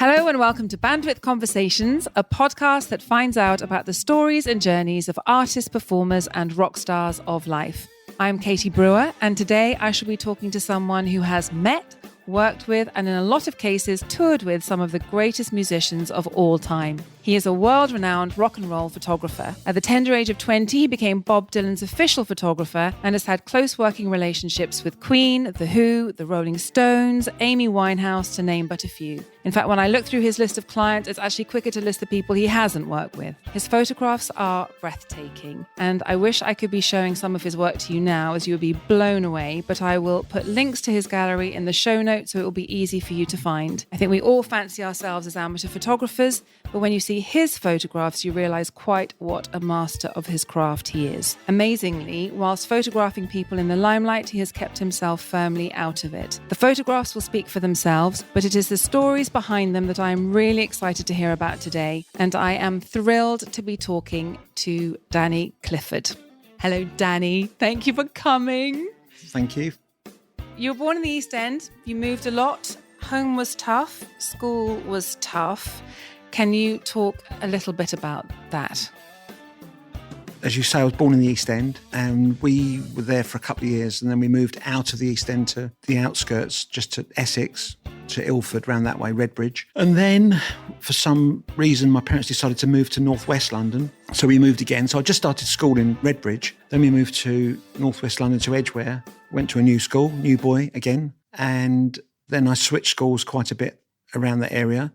Hello and welcome to Bandwidth Conversations, a podcast that finds out about the stories and journeys of artists, performers and rock stars of life. I'm Katie Brewer, and today I shall be talking to someone who has met, worked with, and in a lot of cases toured with some of the greatest musicians of all time. He is a world-renowned rock and roll photographer. At the tender age of 20, he became Bob Dylan's official photographer and has had close working relationships with Queen, The Who, The Rolling Stones, Amy Winehouse, to name but a few. In fact, when I look through his list of clients, it's actually quicker to list the people he hasn't worked with. His photographs are breathtaking, and I wish I could be showing some of his work to you now, as you would be blown away, but I will put links to his gallery in the show notes so it will be easy for you to find. I think we all fancy ourselves as amateur photographers, but when you see his photographs, you realise quite what a master of his craft he is. Amazingly, whilst photographing people in the limelight, he has kept himself firmly out of it. The photographs will speak for themselves, but it is the stories behind them that I am really excited to hear about today, and I am thrilled to be talking to Danny Clifford. Hello, Danny. Thank you for coming. Thank you. You were born in the East End. You moved a lot. Home was tough. School was tough. Can you talk a little bit about that? As you say, I was born in the East End and we were there for a couple of years, and then we moved out of the East End to the outskirts, just to Essex, to Ilford, round that way, Redbridge. And then for some reason, my parents decided to move to northwest London. So we moved again. So I just started school in Redbridge. Then we moved to northwest London to Edgware, went to a new school, new boy again. And then I switched schools quite a bit around that area.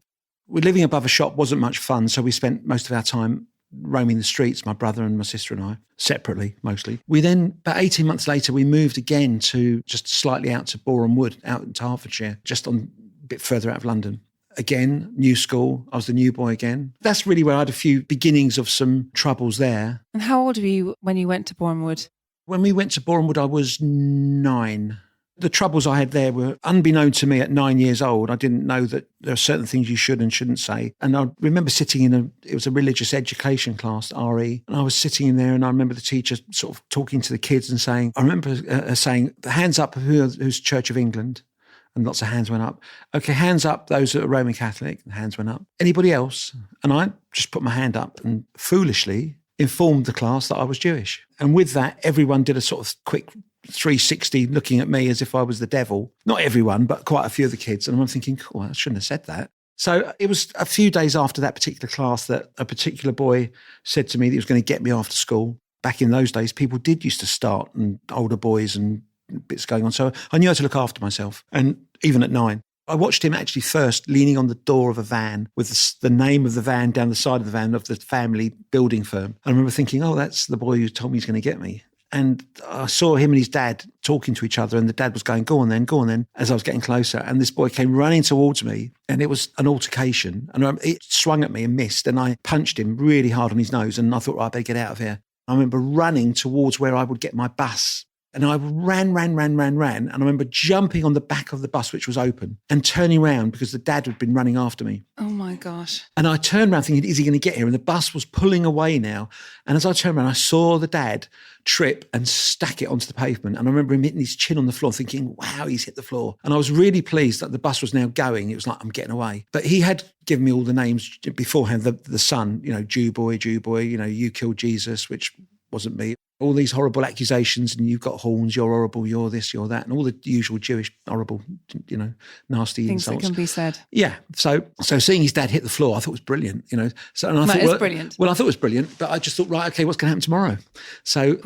Living above a shop wasn't much fun, so we spent most of our time roaming the streets, my brother and my sister and I, separately mostly. We then, about 18 months later, we moved again to just slightly out to Boreham Wood, out into Hertfordshire, just on a bit further out of London. Again, new school, I was the new boy again. That's really where I had a few beginnings of some troubles there. And how old were you when you went to Boreham Wood? When we went to Boreham Wood, I was 9. The troubles I had there were unbeknown to me at 9 years old. I didn't know that there are certain things you should and shouldn't say. And I remember sitting it was a religious education class, RE, and I was sitting in there and I remember the teacher sort of talking to the kids and saying, I remember saying, hands up who's Church of England? And lots of hands went up. Okay, hands up those that are Roman Catholic, and hands went up. Anybody else? And I just put my hand up and foolishly informed the class that I was Jewish. And with that, everyone did a sort of quick 360 looking at me as if I was the devil. Not everyone, but quite a few of the kids. And I'm thinking, cool, I shouldn't have said that. So it was a few days after that particular class that a particular boy said to me that he was going to get me after school. Back in those days, people did used to start, and older boys and bits going on. So I knew how to look after myself. And even at 9, I watched him actually first leaning on the door of a van with the name of the van down the side of the van of the family building firm. I remember thinking, oh, that's the boy who told me he's going to get me. And I saw him and his dad talking to each other, and the dad was going, go on then, as I was getting closer. And this boy came running towards me, and it was an altercation. And it swung at me and missed, and I punched him really hard on his nose, and I thought, I better get out of here. I remember running towards where I would get my bus. And I ran. And I remember jumping on the back of the bus, which was open, and turning around because the dad had been running after me. Oh, my gosh. And I turned around thinking, is he going to get here? And the bus was pulling away now. And as I turned around, I saw the dad trip and stack it onto the pavement. And I remember him hitting his chin on the floor thinking, wow, he's hit the floor. And I was really pleased that the bus was now going. It was like, I'm getting away. But he had given me all the names beforehand, the son, Jew boy, you killed Jesus, which wasn't me. All these horrible accusations, and you've got horns, you're horrible, you're this, you're that, and all the usual Jewish horrible, nasty things insults. That can be said. Yeah. So seeing his dad hit the floor, I thought was brilliant, So and I thought, That is brilliant. Well, I thought it was brilliant, but I just thought, right, okay, what's going to happen tomorrow? So,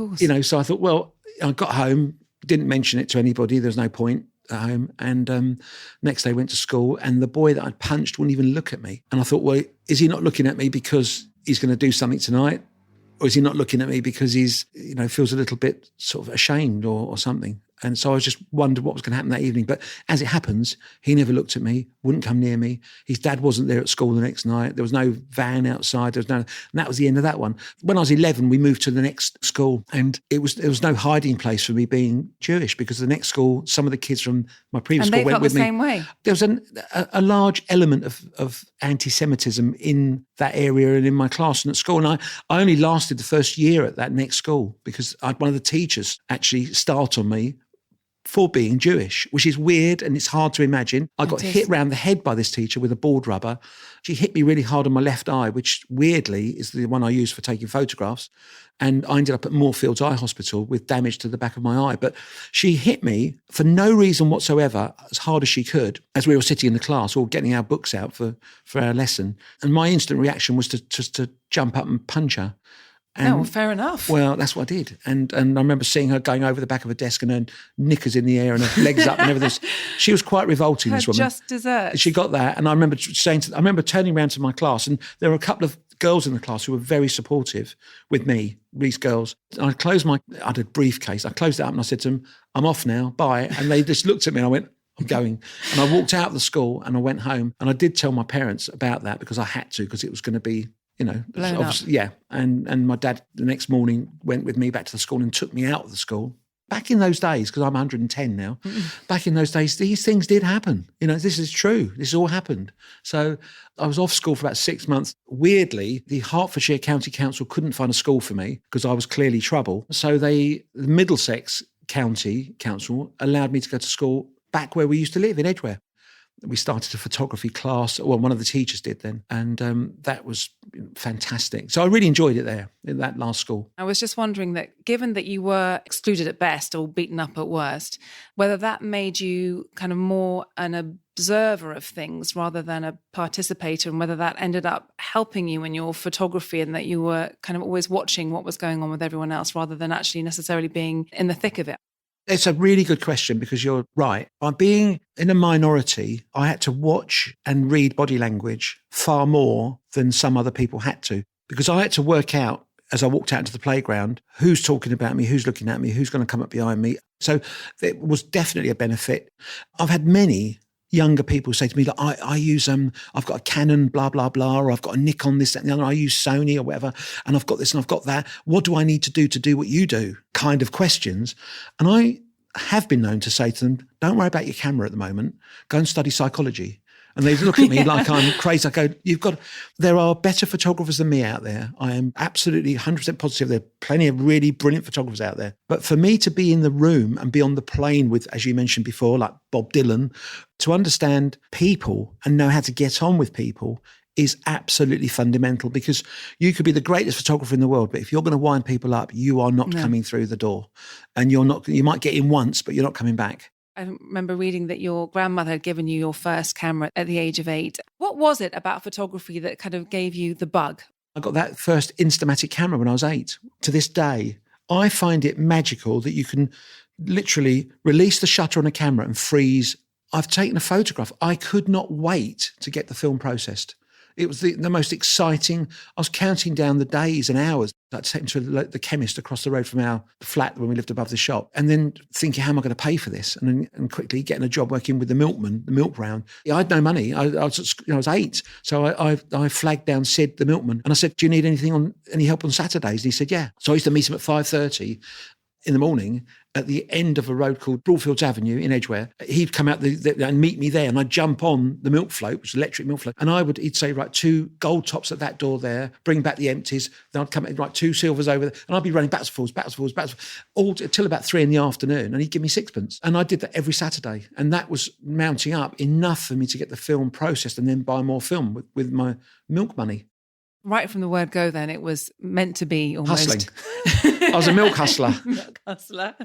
so I thought, well, I got home, didn't mention it to anybody. There was no point at home. And next day went to school, and the boy that I'd punched wouldn't even look at me. And I thought, well, is he not looking at me because he's going to do something tonight? Or is he not looking at me because he's, feels a little bit sort of ashamed or something? And so I just wondered what was going to happen that evening. But as it happens, he never looked at me, wouldn't come near me. His dad wasn't there at school the next night. There was no van outside. And that was the end of that one. When I was 11, we moved to the next school, and there was no hiding place for me being Jewish, because the next school, some of the kids from my previous school went with me. And they felt the same way. There was a large element of anti-Semitism in that area and in my class and at school. And I only lasted the first year at that next school because I had one of the teachers actually start on me for being Jewish, which is weird and it's hard to imagine. I got hit round the head by this teacher with a board rubber. She hit me really hard on my left eye, which weirdly is the one I use for taking photographs. And I ended up at Moorfields Eye Hospital with damage to the back of my eye. But she hit me for no reason whatsoever, as hard as she could, as we were sitting in the class, all getting our books out for our lesson. And my instant reaction was to jump up and punch her. And, well, fair enough. Well, that's what I did. And I remember seeing her going over the back of a desk and her knickers in the air and her legs up and everything. She was quite revolting, this woman. Just dessert. She got that. And I remember I remember turning around to my class, and there were a couple of girls in the class who were very supportive with me, these girls. I had a briefcase. I closed it up and I said to them, I'm off now, bye. And they just looked at me and I went, I'm going. And I walked out of the school and I went home. And I did tell my parents about that because I had to, because it was going to be, obviously, yeah. And my dad the next morning went with me back to the school and took me out of the school. Back in those days, because I'm 110 now, back in those days, these things did happen. This is true. This all happened. So I was off school for about 6 months. Weirdly, the Hertfordshire County Council couldn't find a school for me because I was clearly trouble. So the Middlesex County Council allowed me to go to school back where we used to live in Edgware. We started a photography class. Well, one of the teachers did then. And that was fantastic. So I really enjoyed it there in that last school. I was just wondering that given that you were excluded at best or beaten up at worst, whether that made you kind of more an observer of things rather than a participator, and whether that ended up helping you in your photography and that you were kind of always watching what was going on with everyone else rather than actually necessarily being in the thick of it. It's a really good question because you're right. By being in a minority, I had to watch and read body language far more than some other people had to, because I had to work out as I walked out into the playground, who's talking about me, who's looking at me, who's going to come up behind me. So it was definitely a benefit. I've had many younger people say to me, like, I use, I've got a Canon, blah, blah, blah, or I've got a Nikon, this, that, and the other. I use Sony or whatever, and I've got this and I've got that. What do I need to do what you do? Kind of questions. And I have been known to say to them, don't worry about your camera at the moment. Go and study psychology. And they look at me like I'm crazy. I go, there are better photographers than me out there. I am absolutely 100% positive. There are plenty of really brilliant photographers out there. But for me to be in the room and be on the plane with, as you mentioned before, like Bob Dylan, to understand people and know how to get on with people is absolutely fundamental, because you could be the greatest photographer in the world, but if you're going to wind people up, you are not coming through the door. And you might get in once, but you're not coming back. I remember reading that your grandmother had given you your first camera at the age of 8. What was it about photography that kind of gave you the bug? I got that first Instamatic camera when I was 8. To this day, I find it magical that you can literally release the shutter on a camera and freeze. I've taken a photograph. I could not wait to get the film processed. It was the most exciting. I was counting down the days and hours. I'd take to the chemist across the road from our flat when we lived above the shop, and then thinking, how am I going to pay for this? And quickly getting a job working with the milkman, the milk round. I had no money. I was 8. So I flagged down Sid, the milkman, and I said, do you need any help on Saturdays? And he said, yeah. So I used to meet him at 5:30 in the morning at the end of a road called Broadfields Avenue in Edgware. He'd come out and meet me there, and I'd jump on the milk float, which was electric milk float, and he'd say, right, 2 gold tops at that door there, bring back the empties. Then I'd come in, right, 2 silvers over there, and I'd be running backwards, forwards, all till about 3 in the afternoon, and he'd give me 6pence. And I did that every Saturday, and that was mounting up enough for me to get the film processed and then buy more film with my milk money. Right from the word go then, it was meant to be almost. Hustling. I was a milk hustler. Milk hustler.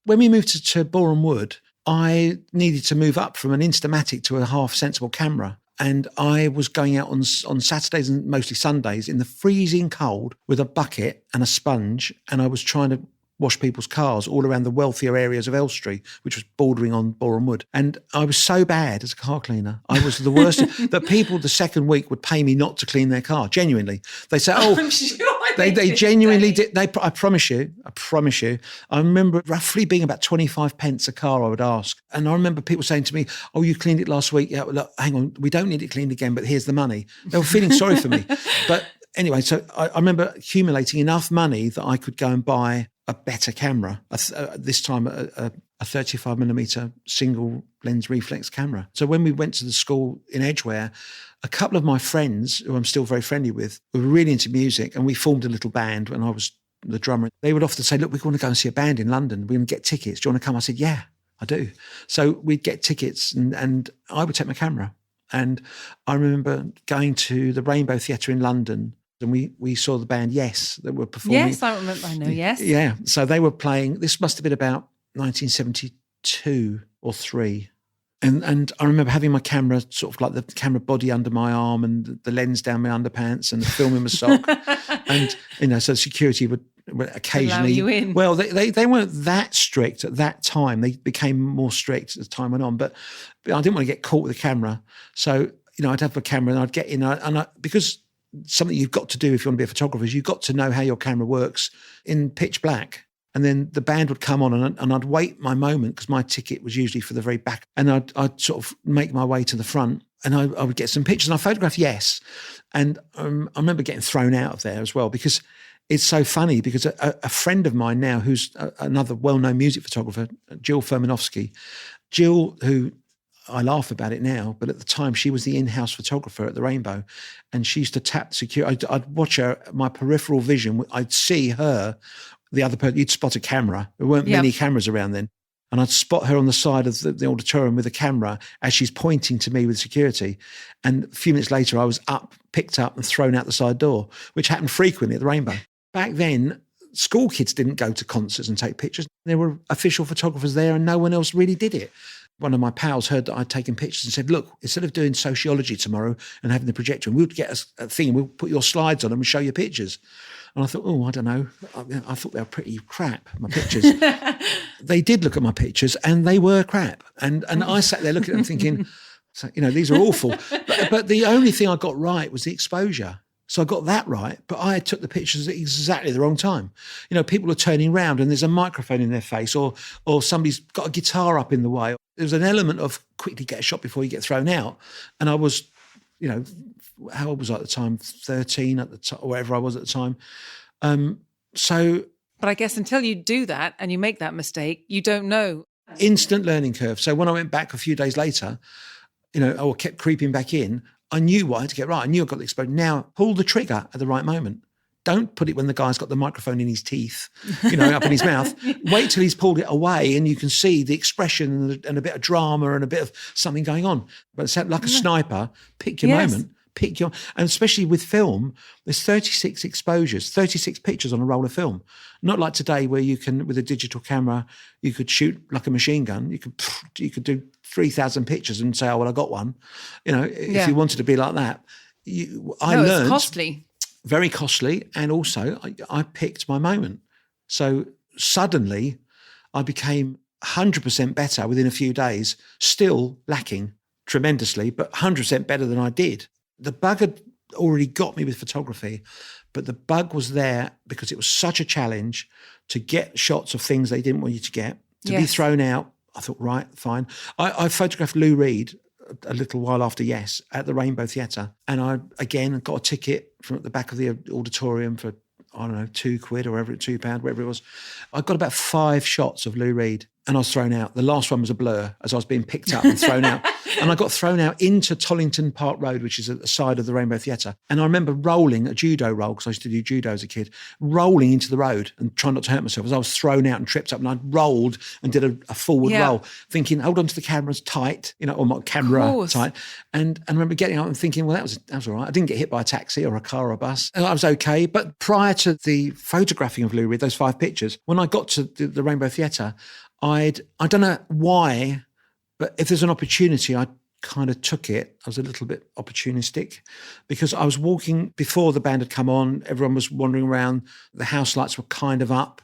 When we moved to Boreham Wood, I needed to move up from an Instamatic to a half sensible camera. And I was going out on Saturdays and mostly Sundays in the freezing cold with a bucket and a sponge. And I was trying to wash people's cars all around the wealthier areas of Elstree, which was bordering on Boreham Wood. And I was so bad as a car cleaner. I was the worst. That people the second week would pay me not to clean their car, genuinely. They say, oh, I'm sure they genuinely did. I promise you. I remember roughly being about 25 pence a car I would ask. And I remember people saying to me, oh, you cleaned it last week. Yeah, look, hang on, we don't need it cleaned again, but here's the money. They were feeling sorry for me. But anyway, so I remember accumulating enough money that I could go and buy a better camera, this time a 35mm single lens reflex camera. So when we went to the school in Edgware, a couple of my friends, who I'm still very friendly with, were really into music, and we formed a little band when I was the drummer, they would often say, look, we want to go and see a band in London. We're going to get tickets. Do you want to come? I said, yeah, I do. So we'd get tickets and I would take my camera. And I remember going to the Rainbow Theatre in London and we saw the band Yes that were performing. Yes, I remember. I know Yes. Yeah. So they were playing, this must have been about 1972 or 3. And I remember having my camera, sort of like the camera body under my arm and the lens down my underpants and the film in my sock. And, so security would occasionally... allow you in. Well, they weren't that strict at that time. They became more strict as time went on. But I didn't want to get caught with the camera. So, I'd have a camera and I'd get in. Because something you've got to do if you want to be a photographer is you've got to know how your camera works in pitch black. And then the band would come on and I'd wait my moment because my ticket was usually for the very back. And I'd sort of make my way to the front and I would get some pictures and I photographed Yes. And I remember getting thrown out of there as well because it's so funny because a friend of mine now who's another well-known music photographer, Jill Furmanovsky, Jill, who I laugh about it now, but at the time she was the in-house photographer at the Rainbow and she used to tap security. I'd watch her, my peripheral vision, I'd see her, the other person, you'd spot a camera. There weren't many cameras around then. And I'd spot her on the side of the auditorium with a camera as she's pointing to me with security. And a few minutes later, I was picked up and thrown out the side door, which happened frequently at the Rainbow. Back then, school kids didn't go to concerts and take pictures. There were official photographers there and no one else really did it. One of my pals heard that I'd taken pictures and said, look, instead of doing sociology tomorrow and having the projector, we'll get a thing and we'll put your slides on them and show you pictures. And I thought, I don't know. I thought they were pretty crap, my pictures. They did look at my pictures and they were crap. And I sat there looking at them thinking, these are awful. But the only thing I got right was the exposure. So I got that right, but I took the pictures at exactly the wrong time. People are turning around and there's a microphone in their face or somebody's got a guitar up in the way. There's an element of quickly get a shot before you get thrown out. And I was, how old was I at the time? 13 at the time, or whatever I was at the time. But I guess until you do that and you make that mistake, you don't know. Instant learning curve. So when I went back a few days later, I kept creeping back in, I knew what I had to get right. I knew I got the exposure. Now, pull the trigger at the right moment. Don't put it when the guy's got the microphone in his teeth, up in his mouth. Wait till he's pulled it away and you can see the expression and a bit of drama and a bit of something going on. But it's like a sniper, pick your moment. And especially with film, there's 36 exposures, 36 pictures on a roll of film. Not like today where you can, with a digital camera, you could shoot like a machine gun. You could do 3,000 pictures and say, oh, well, I got one. If you wanted to be like that. I learned. It's costly. Very costly. And also I picked my moment. So suddenly I became 100% better within a few days, still lacking tremendously, but 100% better than I did. The bug had already got me with photography, but the bug was there because it was such a challenge to get shots of things they didn't want you to get, to be thrown out. I thought, right, fine. I photographed Lou Reed a little while after Yes at the Rainbow Theatre. And I, again, got a ticket from at the back of the auditorium for, I don't know, £2 or whatever, £2, whatever it was. I got about 5 shots of Lou Reed and I was thrown out. The last one was a blur as I was being picked up and thrown out. And I got thrown out into Tollington Park Road, which is at the side of the Rainbow Theatre. And I remember rolling a judo roll, because I used to do judo as a kid, rolling into the road and trying not to hurt myself as I was thrown out and tripped up. And I rolled and did a forward roll, thinking, hold on to the cameras tight, or my camera tight. And I remember getting up and thinking, well, that was all right. I didn't get hit by a taxi or a car or a bus. And I was okay. But prior to the photographing of Lou Reed, those 5 pictures, when I got to the Rainbow Theatre, I don't know why, but if there's an opportunity, I kind of took it. I was a little bit opportunistic because I was walking before the band had come on. Everyone was wandering around. The house lights were kind of up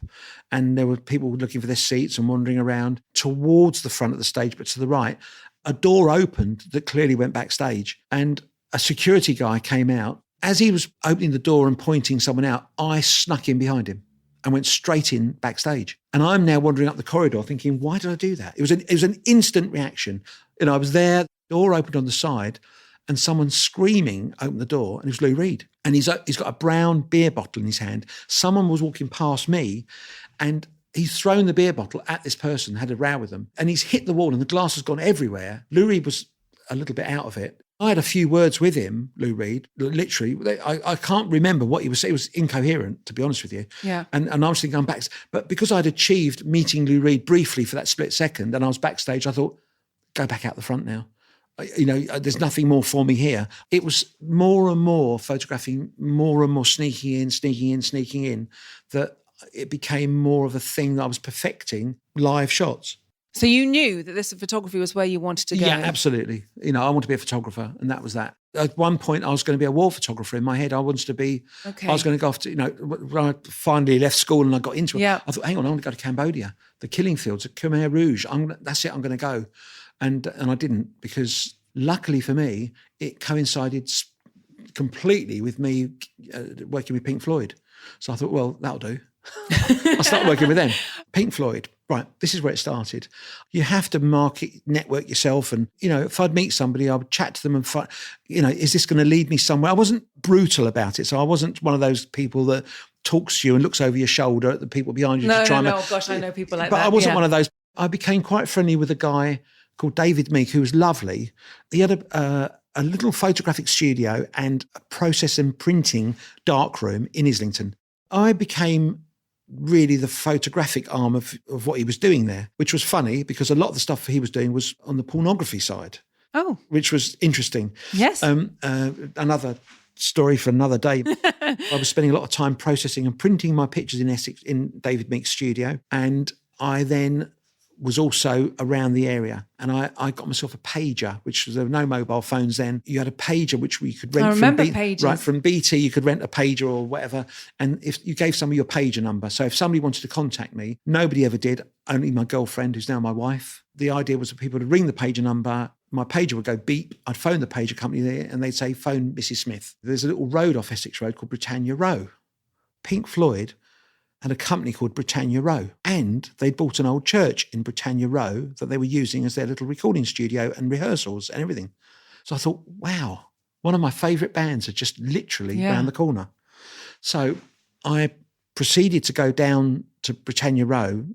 and there were people looking for their seats and wandering around towards the front of the stage, but to the right. A door opened that clearly went backstage and a security guy came out. As he was opening the door and pointing someone out, I snuck in behind him and went straight in backstage. And I'm now wandering up the corridor thinking, why did I do that? It was an instant reaction. I was there, the door opened on the side and someone screaming opened the door and it was Lou Reed. And he's got a brown beer bottle in his hand. Someone was walking past me and he's thrown the beer bottle at this person, had a row with them. And he's hit the wall and the glass has gone everywhere. Lou Reed was a little bit out of it. I had a few words with him, Lou Reed, literally. I can't remember what he was saying. It was incoherent, to be honest with you. Yeah. And I was thinking, I'm back. But because I'd achieved meeting Lou Reed briefly for that split second, and I was backstage, I thought, go back out the front now. There's nothing more for me here. It was more and more photographing, more and more sneaking in, that it became more of a thing that I was perfecting, live shots. So you knew that this photography was where you wanted to go? Yeah, absolutely. I wanted to be a photographer, and that was that. At one point, I was going to be a war photographer in my head. I wanted to be, I was going to go off to, when I finally left school and I got into it, I thought, hang on, I want to go to Cambodia, the killing fields at Khmer Rouge. That's it, I'm going to go. And I didn't, because luckily for me, it coincided completely with me working with Pink Floyd. So I thought, well, that'll do. I started working with them. Pink Floyd, right, this is where it started. You have to network yourself. And, if I'd meet somebody, I would chat to them and find, is this going to lead me somewhere? I wasn't brutal about it. So I wasn't one of those people that talks to you and looks over your shoulder at the people behind you. No, gosh, I know people like that. But I wasn't one of those. I became quite friendly with a guy called David Meek, who was lovely. He had a little photographic studio and a process and printing darkroom in Islington. I became really the photographic arm of what he was doing there, which was funny because a lot of the stuff he was doing was on the pornography side. Oh. Which was interesting. Yes. Another story for another day. I was spending a lot of time processing and printing my pictures in Essex, in David Meek's studio. And I then was also around the area, and I got myself a pager, which was, there were no mobile phones then. You had a pager which we could rent. I remember pagers. Right, from BT, you could rent a pager or whatever, and if you gave somebody your pager number, so if somebody wanted to contact me, nobody ever did, only my girlfriend, who's now my wife. The idea was that people would ring the pager number, my pager would go beep, I'd phone the pager company there, and they'd say, phone Mrs. Smith. There's a little road off Essex Road called Britannia Row. Pink Floyd had a company called Britannia Row, and they'd bought an old church in Britannia Row that they were using as their little recording studio and rehearsals and everything. So I thought, wow, one of my favourite bands are just literally round the corner. So I proceeded to go down to Britannia Row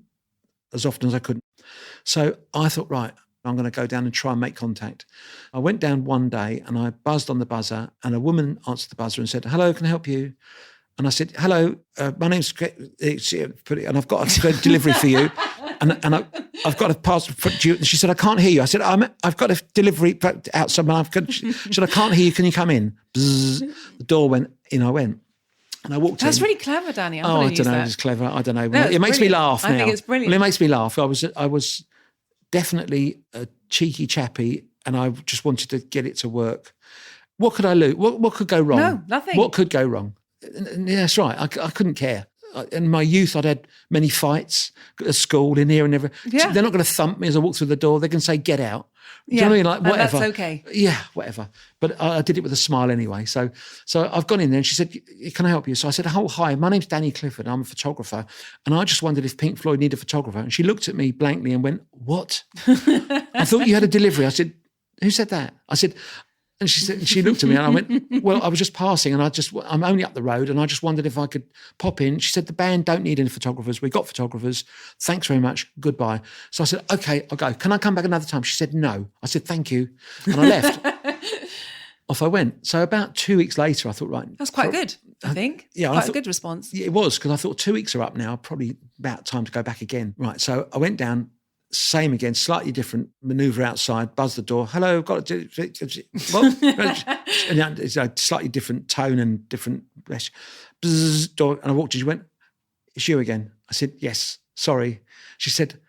as often as I could. So I thought, right, I'm going to go down and try and make contact. I went down one day and I buzzed on the buzzer, and a woman answered the buzzer and said, hello, can I help you? And I said, hello, my name's, and I've got a delivery for you. And I've got a parcel for you. And she said, I can't hear you. I said, I've got a delivery outside. She said, I can't hear you. Can you come in? Bzzz. The door went in. I went. And I walked in. That's really clever, Danny. I don't know. It's clever. I don't know. No, it makes me laugh now. I think it's brilliant. Well, it makes me laugh. I was definitely a cheeky chappy, and I just wanted to get it to work. What could I lose? What could go wrong? No, nothing. What could go wrong? And that's right. I couldn't care. In my youth, I'd had many fights at school, in here and everywhere. Yeah. They're not going to thump me as I walk through the door. They can say, get out. Do you know what I mean? Like, whatever. And that's okay. Yeah, whatever. But I did it with a smile anyway. So I've gone in there and she said, can I help you? So I said, oh, hi, my name's Danny Clifford. I'm a photographer. And I just wondered if Pink Floyd needed a photographer. And she looked at me blankly and went, what? I thought you had a delivery. I said, who said that? I said, and she looked at me and I went, well, I was just passing and I'm only up the road and I just wondered if I could pop in. She said, the band don't need any photographers. We got photographers. Thanks very much. Goodbye. So I said, okay, I'll go. Can I come back another time? She said, no. I said, thank you. And I left. Off I went. So about 2 weeks later, I thought, right. That's quite good, I think. Yeah. Quite a good response. Yeah, it was, because I thought 2 weeks are up now. Probably about time to go back again. Right. So I went down. Same again, slightly different manoeuvre outside, buzzed the door. Hello, got to what? And it's a slightly different tone and different bzzz, door. And I walked in, she went, it's you again. I said, yes, sorry. She said,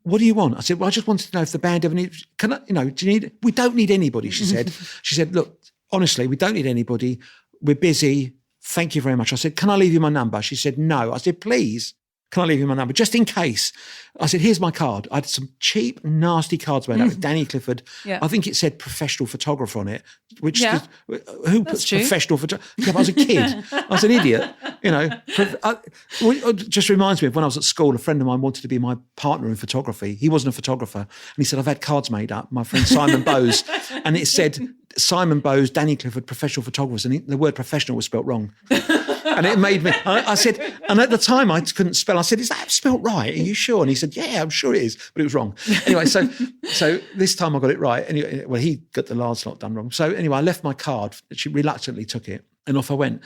what do you want? I said, well, I just wanted to know if the band ever needs, do you need, we don't need anybody, she said. She said, look, honestly, we don't need anybody. We're busy. Thank you very much. I said, can I leave you my number? She said, no. I said, please. Can I leave you my number? Just in case. I said, here's my card. I had some cheap, nasty cards made out with Danny Clifford. Yeah. I think it said professional photographer on it. Which who puts professional photographer? Yeah, I was a kid. I was an idiot. It just reminds me of when I was at school, a friend of mine wanted to be my partner in photography. He wasn't a photographer. And he said, I've had cards made up. My friend Simon Bowes. And it said, Simon Bowes, Danny Clifford, professional photographers. And the word professional was spelt wrong. And it made me, I said, and at the time I couldn't spell. I said, is that spelt right? Are you sure? And he said, yeah, I'm sure it is, but it was wrong. Anyway, so this time I got it right. Anyway, well, he got the last lot done wrong. So anyway, I left my card. She reluctantly took it and off I went.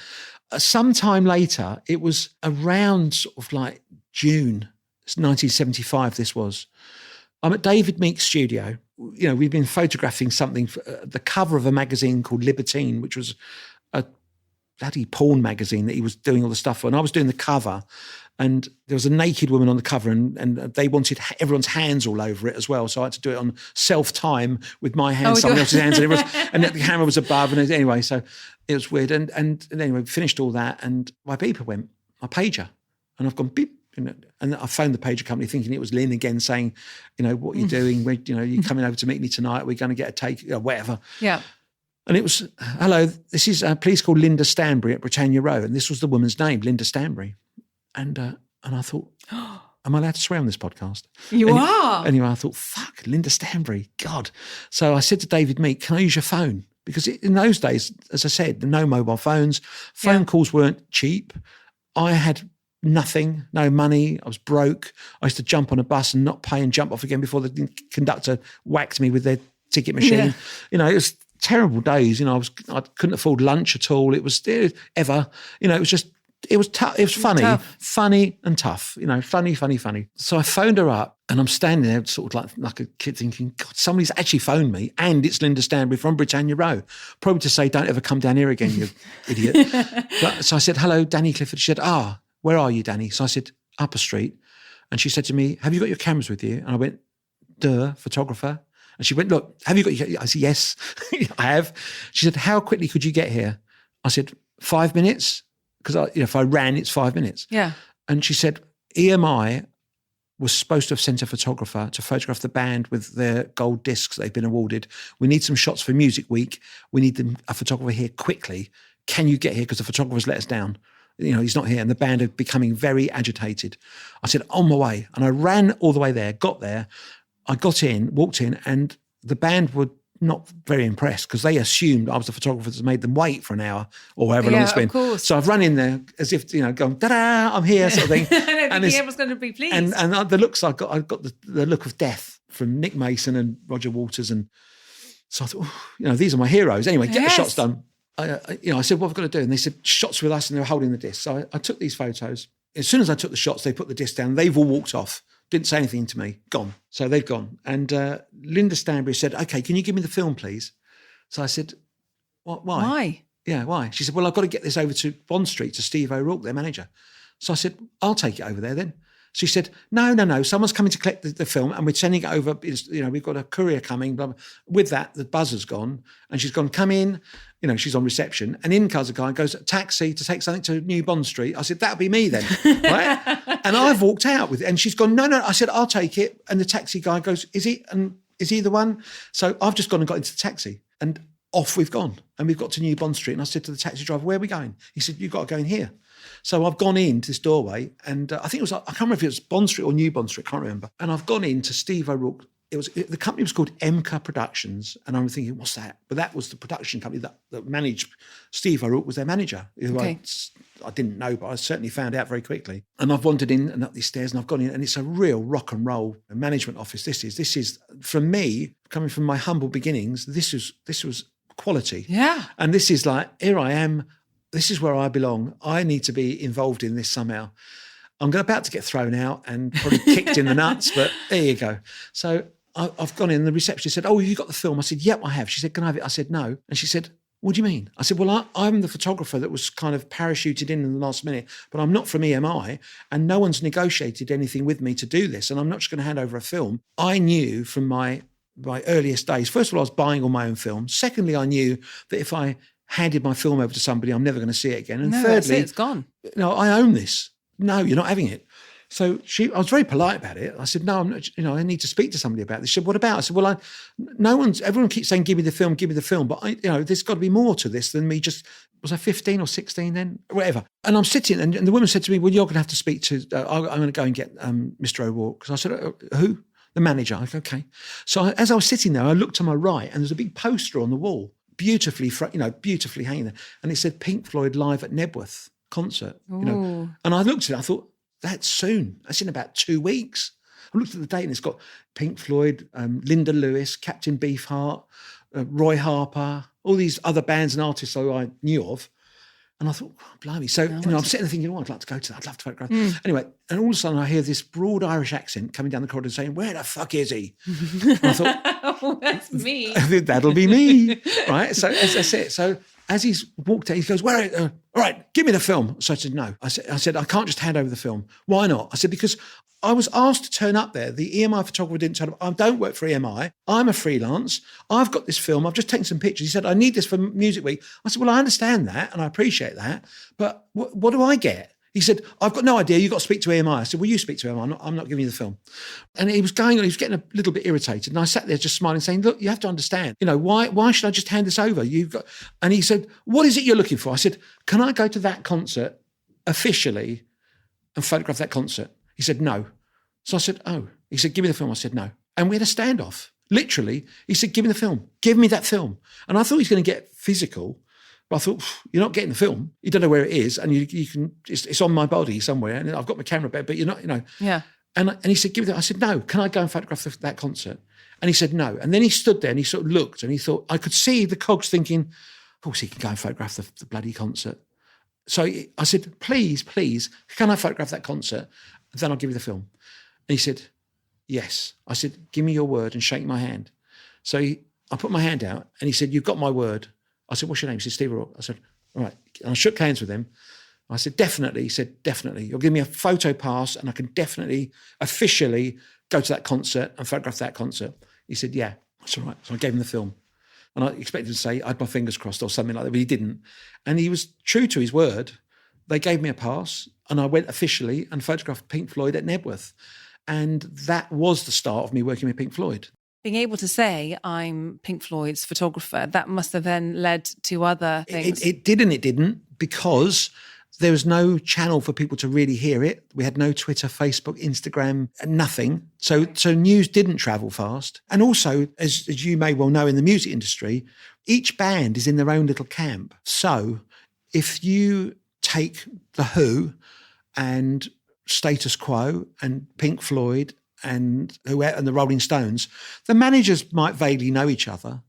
Sometime later, it was around sort of like June 1975, this was. I'm at David Meek's studio. You know, we've been photographing something, for, the cover of a magazine called Libertine, which was a bloody porn magazine that he was doing all the stuff for. And I was doing the cover, and there was a naked woman on the cover, and they wanted everyone's hands all over it as well. So I had to do it on self-time with my hands, someone else's hands, and the camera was above. And anyway, so it was weird. And anyway, we finished all that, and my beeper went, my pager, and I've gone beep. And I phoned the pager company thinking it was Lynn again saying, you know, what are you doing? You're coming over to meet me tonight. We're going to get a take, whatever. Yeah. And it was, hello, this is, please call Linda Stanbury at Britannia Row. And this was the woman's name, Linda Stanbury. And I thought, am I allowed to swear on this podcast? You are. Anyway, I thought, fuck, Linda Stanbury, God. So I said to David Meek, can I use your phone? Because in those days, as I said, no mobile phones, phone calls weren't cheap. I had nothing, no money. I was broke. I used to jump on a bus and not pay and jump off again before the conductor whacked me with their ticket machine. Yeah. You know, it was terrible days. You know, I couldn't afford lunch at all. It was ever. You know, it was just. It was tough. It was funny and tough. You know, funny. So I phoned her up, and I'm standing there, sort of like a kid, thinking, God, somebody's actually phoned me, and it's Linda Stanbury from Britannia Row, probably to say, don't ever come down here again, you idiot. So I said, hello, Danny Clifford. She said, where are you, Danny? So I said, up a street. And she said to me, have you got your cameras with you? And I went, duh, photographer. And she went, look, have you got your... I said, yes, I have. She said, how quickly could you get here? I said, 5 minutes. Because if I ran, it's 5 minutes. Yeah. And she said, EMI was supposed to have sent a photographer to photograph the band with their gold discs they've been awarded. We need some shots for Music Week. We need a photographer here quickly. Can you get here? Because the photographer's let us down. You know, he's not here. And the band are becoming very agitated. I said, on my way. And I ran all the way there, got there. I got in, walked in, and the band were not very impressed because they assumed I was the photographer that made them wait for an hour or however long it's been. Of course. So I've run in there as if, going, ta-da, I'm here sort of thing. And everyone's going to be pleased. And the looks I got the look of death from Nick Mason and Roger Waters. And so I thought, these are my heroes. Anyway, get the shots done. I said, what have I got to do? And they said, shots with us, and they were holding the disc. So I took these photos. As soon as I took the shots, they put the disc down. They've all walked off. Didn't say anything to me. Gone. So they've gone. And Linda Stanbury said, okay, can you give me the film, please? So I said, what? Why? Why? Yeah, why? She said, well, I've got to get this over to Bond Street to Steve O'Rourke, their manager. So I said, I'll take it over there then. She said, no, someone's coming to collect the film and we're sending it over. We've got a courier coming. Blah, blah. With that, the buzzer's gone and she's gone, come in. She's on reception. And in comes a guy and goes, taxi to take something to New Bond Street. I said, that'll be me then, right? And I've walked out with it. And she's gone, no. I said, I'll take it. And the taxi guy goes, is he the one? So I've just gone and got into the taxi. And off we've gone. And we've got to New Bond Street. And I said to the taxi driver, where are we going? He said, you've got to go in here. So I've gone into this doorway, and I think I can't remember if it was Bond Street or New Bond Street, I can't remember. And I've gone into Steve O'Rourke. The company was called Emka Productions, and I'm thinking, what's that? But that was the production company that managed. Steve O'Rourke was their manager. Okay. I didn't know, but I certainly found out very quickly. And I've wandered in and up these stairs, and I've gone in, and it's a real rock and roll management office. This is from me, coming from my humble beginnings, this was quality. Yeah. And this is like, here I am. This is where I belong. I need to be involved in this somehow. I'm about to get thrown out and probably kicked in the nuts, but there you go. So I've gone in, the receptionist said, you got the film? I said, yep, I have. She said, can I have it? I said, no. And she said, what do you mean? I said, well, I'm the photographer that was kind of parachuted in the last minute, but I'm not from EMI and no one's negotiated anything with me to do this. And I'm not just going to hand over a film. I knew from my earliest days, first of all, I was buying all my own films. Secondly, I knew that if I handed my film over to somebody, I'm never going to see it again. And thirdly, it's gone. I own this. No, you're not having it. So I was very polite about it. I said, no, I'm not, I need to speak to somebody about this. She said, what about? I said, well, everyone keeps saying, give me the film. But there's got to be more to this than me just, was I 15 or 16 then? Whatever. And I'm sitting and the woman said to me, well, you're going to have to speak to, I'm going to go and get Mr. O'Rourke. So I said, who? The manager. I said, okay. So as I was sitting there, I looked to my right and there's a big poster on the wall, beautifully hanging there. And it said Pink Floyd live at Nebworth. concert. Ooh. And I looked at it, I thought, that's soon. That's in about 2 weeks. I looked at the date and it's got Pink Floyd, Linda Lewis, Captain Beefheart, Roy Harper, all these other bands and artists who I knew of. And I thought, oh, blimey. So, I'm sitting there thinking, I'd like to go to that. I'd love to photograph. Anyway, and all of a sudden I hear this broad Irish accent coming down the corridor saying, where the fuck is he? And I thought, oh, that's me. That'll be me. Right. So that's it. So as he's walked out, he goes, all right, give me the film. So I said, no. I said, I can't just hand over the film. Why not? I said, because I was asked to turn up there. The EMI photographer didn't turn up. I don't work for EMI. I'm a freelance. I've got this film. I've just taken some pictures. He said, I need this for Music Week. I said, well, I understand that and I appreciate that. But what do I get? He said, I've got no idea. You've got to speak to EMI. I said, well, you speak to EMI. I'm not giving you the film. And he was getting a little bit irritated. And I sat there just smiling, saying, look, you have to understand, why should I just hand this over? And he said, what is it you're looking for? I said, can I go to that concert officially and photograph that concert? He said, no. So I said, oh. He said, give me the film. I said, no. And we had a standoff. Literally, he said, give me the film. Give me that film. And I thought he was going to get physical. But I thought, you're not getting the film. You don't know where it is. And you can, it's on my body somewhere. And I've got my camera back, but you're not, Yeah. And he said, give me that. I said, no. Can I go and photograph that concert? And he said, no. And then he stood there and he sort of looked and he thought, I could see the cogs thinking, of course he can go and photograph the bloody concert. So I said, please, can I photograph that concert? And then I'll give you the film. And he said, yes. I said, give me your word and shake my hand. So I put my hand out and he said, you've got my word. I said, what's your name? He said, Steve O'Rourke. I said, all right. And I shook hands with him. I said, definitely. He said, definitely. You'll give me a photo pass and I can definitely officially go to that concert and photograph that concert. He said, yeah, that's all right. So I gave him the film. And I expected him to say, I had my fingers crossed or something like that, but he didn't. And he was true to his word. They gave me a pass and I went officially and photographed Pink Floyd at Nebworth. And that was the start of me working with Pink Floyd. Being able to say I'm Pink Floyd's photographer, that must have then led to other things. It did and it didn't, because there was no channel for people to really hear it. We had no Twitter, Facebook, Instagram, nothing. So news didn't travel fast. And also, as you may well know in the music industry, each band is in their own little camp. So if you take The Who and Status Quo and Pink Floyd and the Rolling Stones, the managers might vaguely know each other.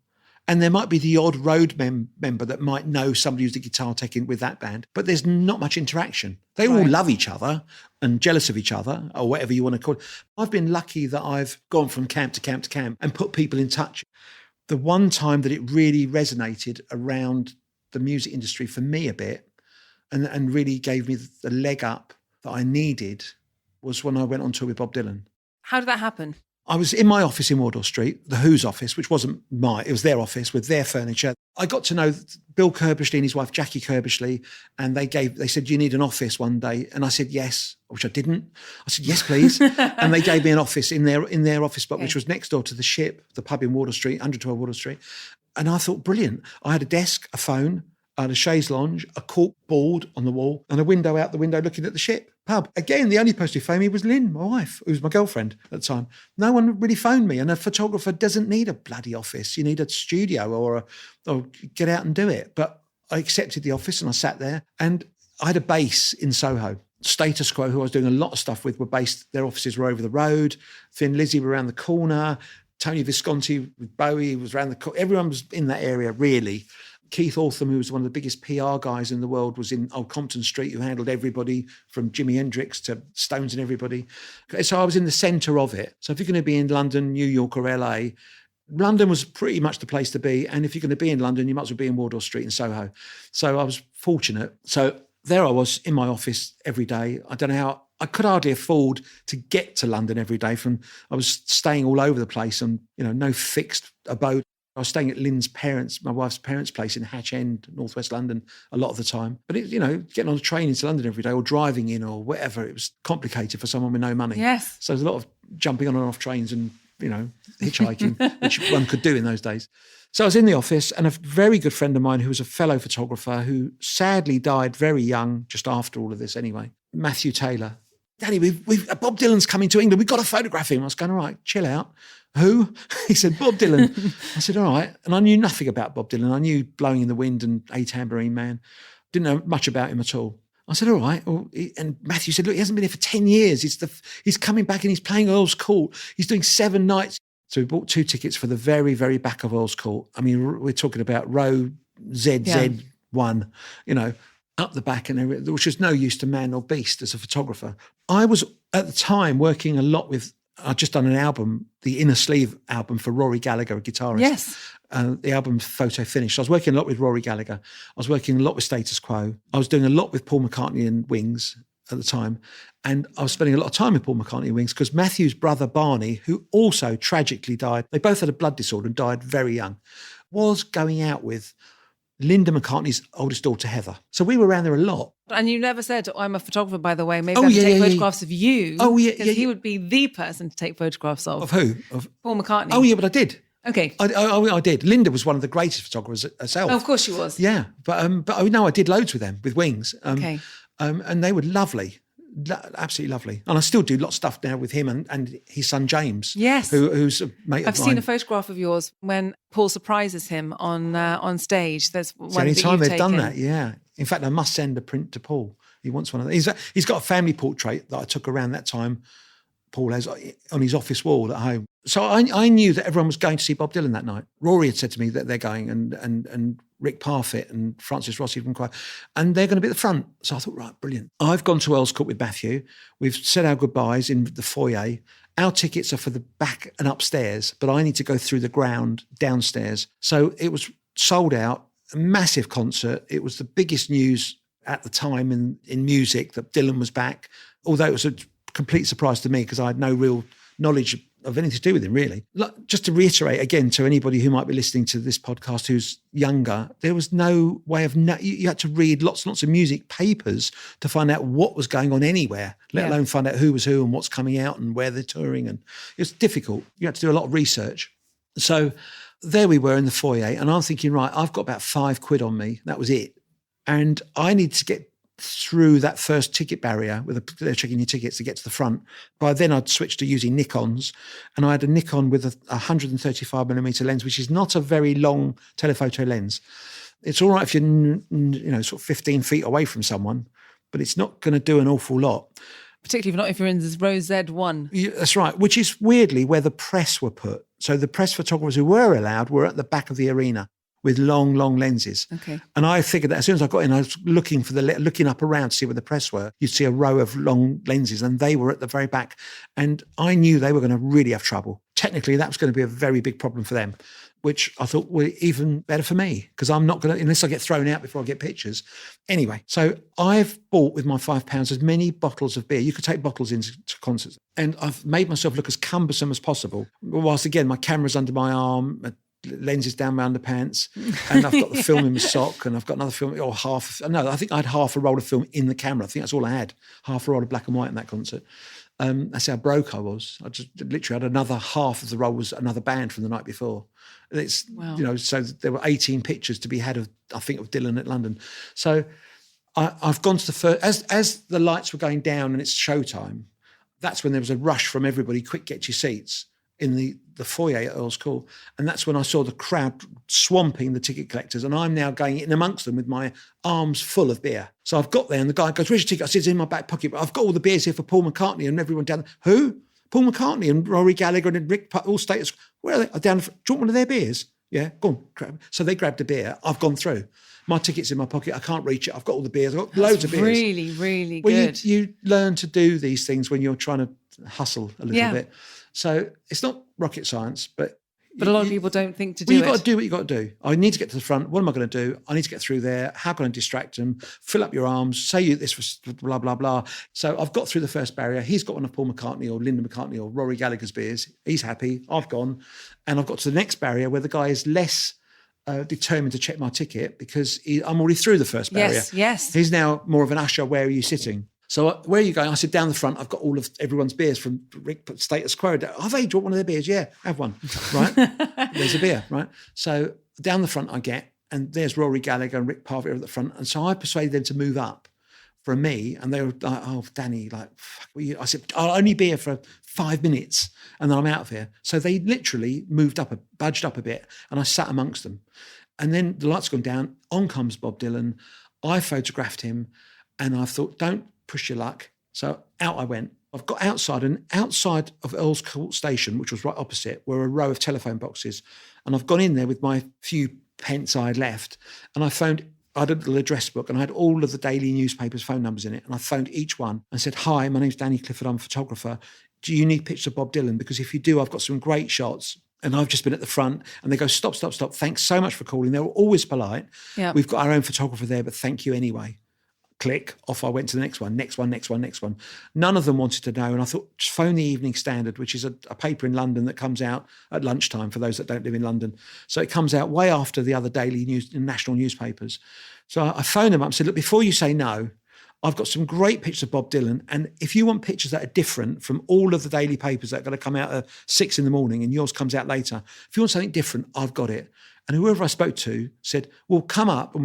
And there might be the odd road member that might know somebody who's the guitar tech with that band, but there's not much interaction. They all love each other and jealous of each other, or whatever you want to call it. I've been lucky that I've gone from camp to camp to camp and put people in touch. The one time that it really resonated around the music industry for me a bit and really gave me the leg up that I needed was when I went on tour with Bob Dylan. How did that happen? I was in my office in Wardour Street, the Who's office, which wasn't it was their office with their furniture. I got to know Bill Curbishley and his wife, Jackie Curbishley, and they said, you need an office one day? And I said, yes, which I didn't. I said, yes, please. And they gave me an office in their office spot, which was next door to the Ship, the pub in Wardour Street, 112 Wardour Street. And I thought, brilliant. I had a desk, a phone, I had a chaise lounge, a cork board on the wall, and a window out the window looking at the Ship pub. Again, the only person who phoned me was Lynn, my wife, who was my girlfriend at the time. No one really phoned me, and a photographer doesn't need a bloody office. You need a studio or get out and do it. But I accepted the office and I sat there, and I had a base in Soho. Status Quo, who I was doing a lot of stuff with, were based, their offices were over the road. Thin Lizzy were around the corner. Tony Visconti with Bowie was around the corner. Everyone was in that area, really. Keith Ortham, who was one of the biggest PR guys in the world, was in Old Compton Street, who handled everybody from Jimi Hendrix to Stones and everybody. So I was in the centre of it. So if you're going to be in London, New York or LA, London was pretty much the place to be. And if you're going to be in London, you might as well be in Wardour Street in Soho. So I was fortunate. So there I was in my office every day. I don't know how, I could hardly afford to get to London every day. I was staying all over the place and, no fixed abode. I was staying at Lynn's parents, my wife's parents' place in Hatch End, northwest London, a lot of the time. But getting on a train into London every day or driving in or whatever, it was complicated for someone with no money. Yes. So there's a lot of jumping on and off trains and, hitchhiking, which one could do in those days. So I was in the office, and a very good friend of mine who was a fellow photographer who sadly died very young, just after all of this anyway, Matthew Taylor. Daddy, Bob Dylan's coming to England. We've got to photograph him. I was going, all right, chill out. Who? He said, Bob Dylan. I said, all right. And I knew nothing about Bob Dylan. I knew Blowing in the Wind and A Tambourine Man. Didn't know much about him at all. I said, all right. Well, and Matthew said, look, he hasn't been here for 10 years. He's coming back and he's playing Earl's Court. He's doing 7 nights. So we bought 2 tickets for the very, very back of Earl's Court. I mean, we're talking about row ZZ1, up the back, and everything, which was no use to man or beast as a photographer. I was at the time working a lot with, I'd just done an album, the Inner Sleeve album for Rory Gallagher, a guitarist. Yes. The album photo finished. I was working a lot with Rory Gallagher. I was working a lot with Status Quo. I was doing a lot with Paul McCartney and Wings at the time. And I was spending a lot of time with Paul McCartney and Wings because Matthew's brother Barney, who also tragically died, they both had a blood disorder and died very young, was going out with Linda McCartney's oldest daughter, Heather. So we were around there a lot. And you never said, I'm a photographer, by the way. Maybe I can take photographs of you. Oh, yeah. Because he would be the person to take photographs of. Of who? Of Paul McCartney. Oh, yeah, but I did. Okay. I did. Linda was one of the greatest photographers herself. Oh, of course she was. Yeah. But I know I did loads with them, with Wings. Okay. And they were lovely. Absolutely lovely. And I still do lots of stuff now with him and his son James. Yes. Who's a mate of mine. I've seen a photograph of yours when Paul surprises him on stage. There's one the only that time you've they've taken. done that, yeah. In fact, I must send a print to Paul. He wants one of those. He's got a family portrait that I took around that time, Paul has, on his office wall at home. So I knew that everyone was going to see Bob Dylan that night. Rory had said to me that they're going, and Rick Parfitt and Francis Rossi from Choir, and they're going to be at the front. So I thought, right, brilliant. I've gone to Earl's Court with Matthew. We've said our goodbyes in the foyer. Our tickets are for the back and upstairs, but I need to go through the ground downstairs. So it was sold out, a massive concert. It was the biggest news at the time in music that Dylan was back, although it was a complete surprise to me because I had no real knowledge of anything to do with him, really. Just to reiterate again to anybody who might be listening to this podcast who's younger, there was no way of you had to read lots and lots of music papers to find out what was going on anywhere, let alone find out who was who and what's coming out and where they're touring. And it's difficult. You had to do a lot of research. So there we were in the foyer, and I'm thinking, right, I've got about £5 on me. That was it. And I need to get through that first ticket barrier they're checking your tickets to get to the front. By then I'd switched to using Nikons, and I had a Nikon with a 135mm lens, which is not a very long telephoto lens. It's all right if you're sort of 15 feet away from someone, but it's not going to do an awful lot. Particularly if you're in this row Z1. Yeah, that's right, which is weirdly where the press were put. So the press photographers who were allowed were at the back of the arena with long, long lenses. Okay. And I figured that as soon as I got in, I was looking up around to see where the press were. You'd see a row of long lenses, and they were at the very back. And I knew they were going to really have trouble. Technically, that was going to be a very big problem for them, which I thought were even better for me, because I'm not going to, unless I get thrown out before I get pictures. Anyway, so I've bought with my £5 as many bottles of beer. You could take bottles into concerts. And I've made myself look as cumbersome as possible. Whilst again, my camera's under my arm, lenses down my underpants, and I've got the film in my sock, and I've got another film, or I think I had half a roll of film in the camera. I think that's all I had, half a roll of black and white in that concert. That's how broke I was. I just literally had another half of the roll was another band from the night before. It's, wow. So there were 18 pictures to be had of Dylan at London. So I've gone to the first, as the lights were going down and it's showtime, that's when there was a rush from everybody, quick, get your seats in the foyer at Earl's Court. And that's when I saw the crowd swamping the ticket collectors, and I'm now going in amongst them with my arms full of beer. So I've got there, and the guy goes, "Where's your ticket?" I said, "It's in my back pocket, but I've got all the beers here for Paul McCartney," and everyone down there. Who? Paul McCartney and Rory Gallagher and Rick, all status. Where are they? Down. Do you want one of their beers? Yeah, go on. Grab. So they grabbed a beer. I've gone through. My ticket's in my pocket. I can't reach it. I've got all the beers. I've got loads of beers. Really, really well, good. You learn to do these things when you're trying to hustle a little bit. So it's not rocket science, but a lot of people don't think to do it. You've got to do what you've got to do. I need to get to the front. What am I going to do? I need to get through there. How can I distract them? Fill up your arms. Say you this was blah, blah, blah. So I've got through the first barrier. He's got one of Paul McCartney or Linda McCartney or Rory Gallagher's beers. He's happy. I've gone. And I've got to the next barrier where the guy is less determined to check my ticket because I'm already through the first barrier. Yes. He's now more of an usher. Where are you sitting? So where are you going? I said, down the front. I've got all of everyone's beers from Rick Status Quo. Oh, they do you want one of their beers? Yeah, have one. Right? There's a beer, right? So down the front I get, and there's Rory Gallagher and Rick Parfitt at the front. And so I persuaded them to move up for me. And they were like, "Oh, Danny, like, fuck you." I said, "I'll only be here for 5 minutes and then I'm out of here." So they literally budged up a bit, and I sat amongst them. And then the lights gone down. On comes Bob Dylan. I photographed him. And I thought, don't push your luck. So out I went. I've got outside, and outside of Earl's Court Station, which was right opposite, were a row of telephone boxes. And I've gone in there with my few pence I had left, and I had a little address book, and I had all of the daily newspapers' phone numbers in it. And I phoned each one and said, hi, my name's Danny Clifford, I'm a photographer. Do you need pictures of Bob Dylan? Because if you do, I've got some great shots. And I've just been at the front. And they go, stop. Thanks so much for calling. They were always polite. Yeah. We've got our own photographer there, but thank you anyway. Click, off I went to the next one. None of them wanted to know. And I thought, just phone the Evening Standard, which is a paper in London that comes out at lunchtime for those that don't live in London. So it comes out way after the other daily news, national newspapers. So I phoned them up and said, look, before you say no, I've got some great pictures of Bob Dylan. And if you want pictures that are different from all of the daily papers that are going to come out at 6 a.m. and yours comes out later, if you want something different, I've got it. And whoever I spoke to said, well, come up and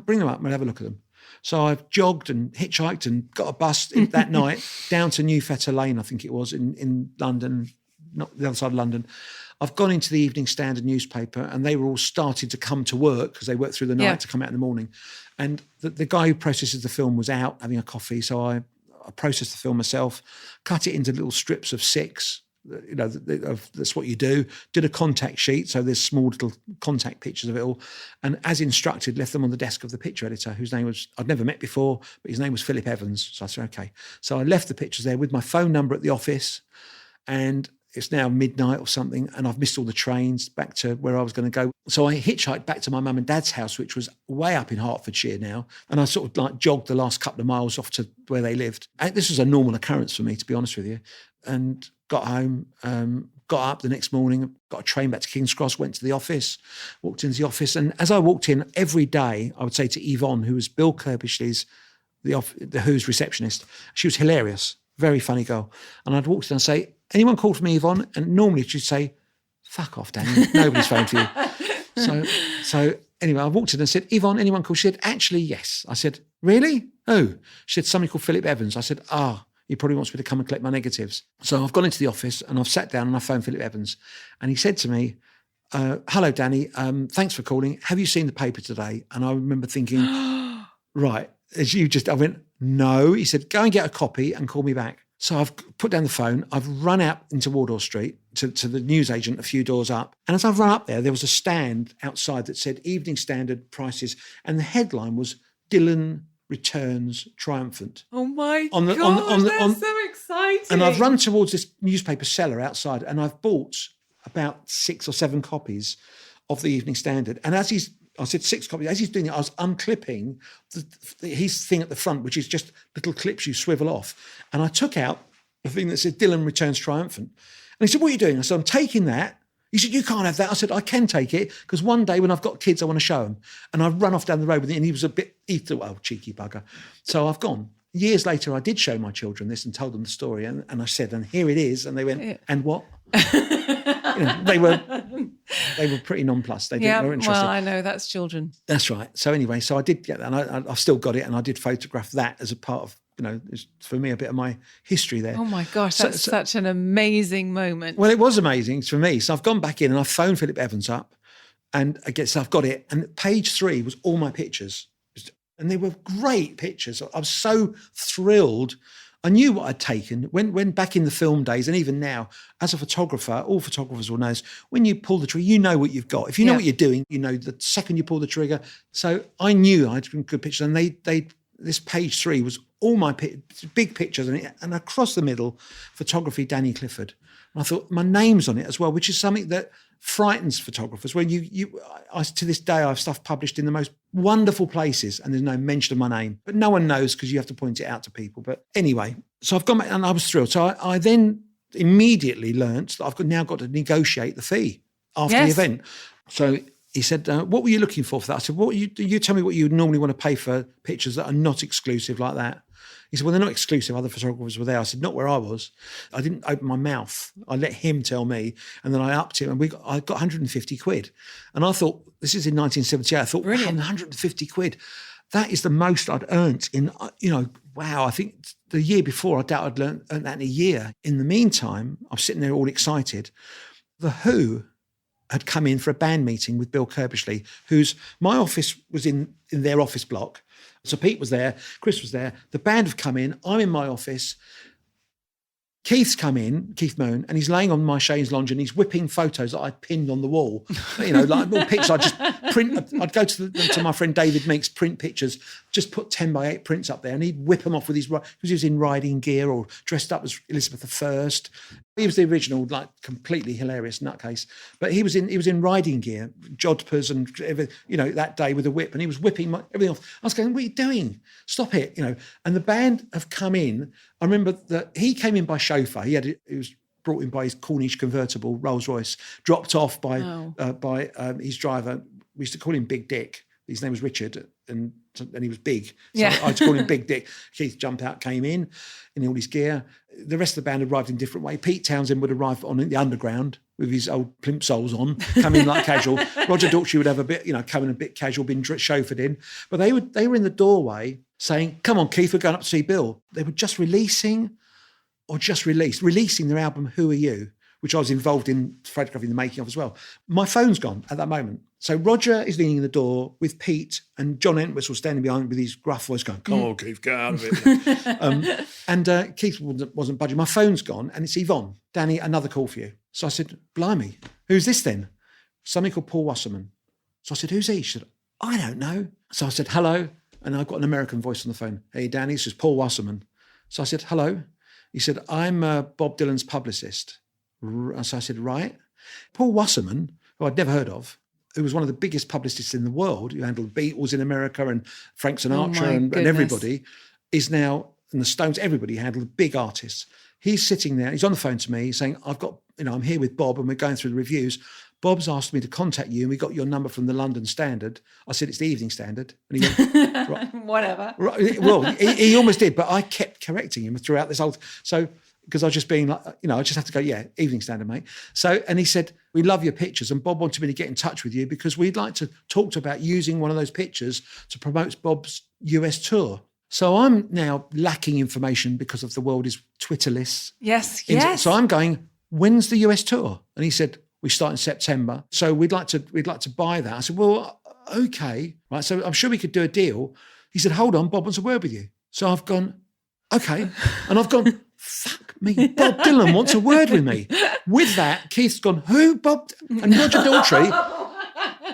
bring them up and we'll have a look at them. So I've jogged and hitchhiked and got a bus that night down to New Fetter Lane, I think it was, in London, not the other side of London. I've gone into the Evening Standard newspaper, and they were all starting to come to work because they worked through the night to come out in the morning. And the guy who processes the film was out having a coffee, so I processed the film myself, cut it into little strips of 6. That's what you do. Did a contact sheet, so there's small little contact pictures of it all, and as instructed, left them on the desk of the picture editor, whose name I'd never met before, but his name was Philip Evans. So I said, okay. So I left the pictures there with my phone number at the office, and it's now midnight or something, and I've missed all the trains back to where I was going to go. So I hitchhiked back to my mum and dad's house, which was way up in Hertfordshire now, and I sort of jogged the last couple of miles off to where they lived. And this was a normal occurrence for me, to be honest with you, and got home, got up the next morning, got a train back to King's Cross, went to the office, walked into the office. And as I walked in every day, I would say to Yvonne, who was Bill Kirbishley's, the Who's receptionist, she was hilarious, very funny girl. And I'd walk in and say, anyone called for me, Yvonne? And normally she'd say, fuck off, Danny, nobody's phoned for you. So anyway, I walked in and said, Yvonne, anyone called? She said, actually, yes. I said, really? Oh. She said, somebody called Philip Evans. I said, he probably wants me to come and collect my negatives. So I've gone into the office and I've sat down and I phoned Philip Evans. And he said to me, hello, Danny, thanks for calling. Have you seen the paper today? And I remember thinking, right, I went, no. He said, go and get a copy and call me back. So I've put down the phone. I've run out into Wardour Street to the newsagent a few doors up. And as I've run up there was a stand outside that said Evening Standard prices. And the headline was Dylan returns triumphant. Oh my God, that's so exciting. And I've run towards this newspaper seller outside and I've bought about 6 or 7 copies of the Evening Standard. And I said 6 copies, as he's doing it, I was unclipping his thing at the front, which is just little clips you swivel off. And I took out the thing that said Dylan returns triumphant. And he said, what are you doing? I said, I'm taking that. He said, you can't have that. I said, I can take it because one day when I've got kids, I want to show them. And I run off down the road with it, and he thought, well, cheeky bugger. So I've gone. Years later, I did show my children this and told them the story. And I said, and here it is. And they went, and what? They were pretty nonplussed. They weren't interested. Well, I know, that's children. That's right. So anyway, so I did get that. And I've still got it. And I did photograph that as a part of, it's for me a bit of my history there. Oh my gosh, that's such an amazing moment. Well, it was amazing for me. So I've gone back in and I've phoned Philip Evans up, and I guess I've got it. And page 3 was all my pictures, and they were great pictures. I was so thrilled. I knew what I'd taken when back in the film days, and even now as a photographer, all photographers will know is when you pull the trigger, you know what you've got. If you know what you're doing, you know the second you pull the trigger. So I knew I had good pictures, and this page 3 was all my big pictures, and across the middle, photography, Danny Clifford. And I thought my name's on it as well, which is something that frightens photographers. When I to this day, I have stuff published in the most wonderful places, and there's no mention of my name, but no one knows because you have to point it out to people. But anyway, so I've gone back and I was thrilled. So I then immediately learnt that I've now got to negotiate the fee after the event. So he said, what were you looking for that? I said, you tell me what you would normally want to pay for pictures that are not exclusive like that. He said, well, they're not exclusive. Other photographers were there. I said, not where I was. I didn't open my mouth. I let him tell me. And then I upped him, and I got 150 quid. And I thought, this is in 1978. I thought, wow, 150 quid. That is the most I'd earned in, wow. I think the year before, I doubt I'd earned that in a year. In the meantime, I'm sitting there all excited. The Who had come in for a band meeting with Bill Curbishley, my office was in their office block. So Pete was there, Chris was there, the band have come in, I'm in my office. Keith's come in, Keith Moon, and he's laying on my chaise lounge and he's whipping photos that I'd pinned on the wall. Like little pictures. I'd just print. I'd go to my friend David Meeks, print pictures, just put 10 by 8 prints up there, and he'd whip them off with because he was in riding gear or dressed up as Elizabeth I. He was the original, like completely hilarious nutcase. But he was in riding gear, jodhpurs and that day with a whip, and he was whipping everything off. I was going, "What are you doing? Stop it!" And the band have come in. I remember that he came in by chauffeur. He was brought in by his Corniche convertible Rolls Royce, dropped off by his driver. We used to call him Big Dick. His name was Richard, and he was big. So I had to call him Big Dick. Keith jumped out, came in all his gear. The rest of the band arrived in a different way. Pete Townsend would arrive on the underground with his old plimp soles on, come in like casual. Roger Daltrey would have a bit, come in a bit casual, been chauffeured in. But they were in the doorway saying, "Come on, Keith, we're going up to see Bill." They were just releasing their album, Who Are You?, which I was involved in photographing the making of as well. My phone's gone at that moment. So Roger is leaning in the door with Pete, and John Entwistle standing behind with his gruff voice going, "Come on, Keith, get out of it." And Keith wasn't budging. My phone's gone, and it's Yvonne. "Danny, another call for you." So I said, "Blimey, who's this then?" "Somebody called Paul Wasserman." So I said, "Who's he?" She said, "I don't know." So I said, "Hello." And I got an American voice on the phone. "Hey, Danny, this is Paul Wasserman." So I said, "Hello." He said, "I'm Bob Dylan's publicist." So I said, "Right." Paul Wasserman, who I'd never heard of, who was one of the biggest publicists in the world, who handled the Beatles in America and Frank Sinatra and everybody, is now, and the Stones, everybody handled big artists. He's sitting there, he's on the phone to me saying, I'm here with Bob and we're going through the reviews. Bob's asked me to contact you and we got your number from the London Standard. I said, "It's the Evening Standard." And he went, "Right." Whatever. Right. Well, he almost did, but I kept correcting him throughout this whole, because I was just being like, I just have to go, "Yeah, Evening Standard, mate." So, and he said, "We love your pictures." And Bob wanted me to get in touch with you because we'd like to talk about using one of those pictures to promote Bob's US tour. So I'm now lacking information because of the world is Twitterless. Yes. So I'm going, "When's the US tour?" And he said, "We start in September. So we'd like to buy that." I said, "Well, okay." Right. So I'm sure we could do a deal. He said, "Hold on, Bob wants a word with you." So I've gone, "Okay." And I've gone, "Fuck me, Bob Dylan wants a word with me." With that, Keith's gone, "Who, Bob?" And Roger Daltrey.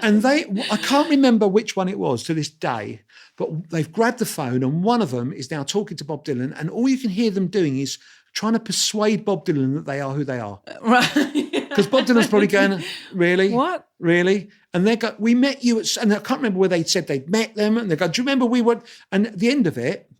And I can't remember which one it was to this day, but they've grabbed the phone and one of them is now talking to Bob Dylan, and all you can hear them doing is trying to persuade Bob Dylan that they are who they are. Right. Because Bob Dylan's probably going, "Really? What? Really?" And they go, "We met you at," and I can't remember where they said they'd met them, and they go, "Do you remember we were," and at the end of it,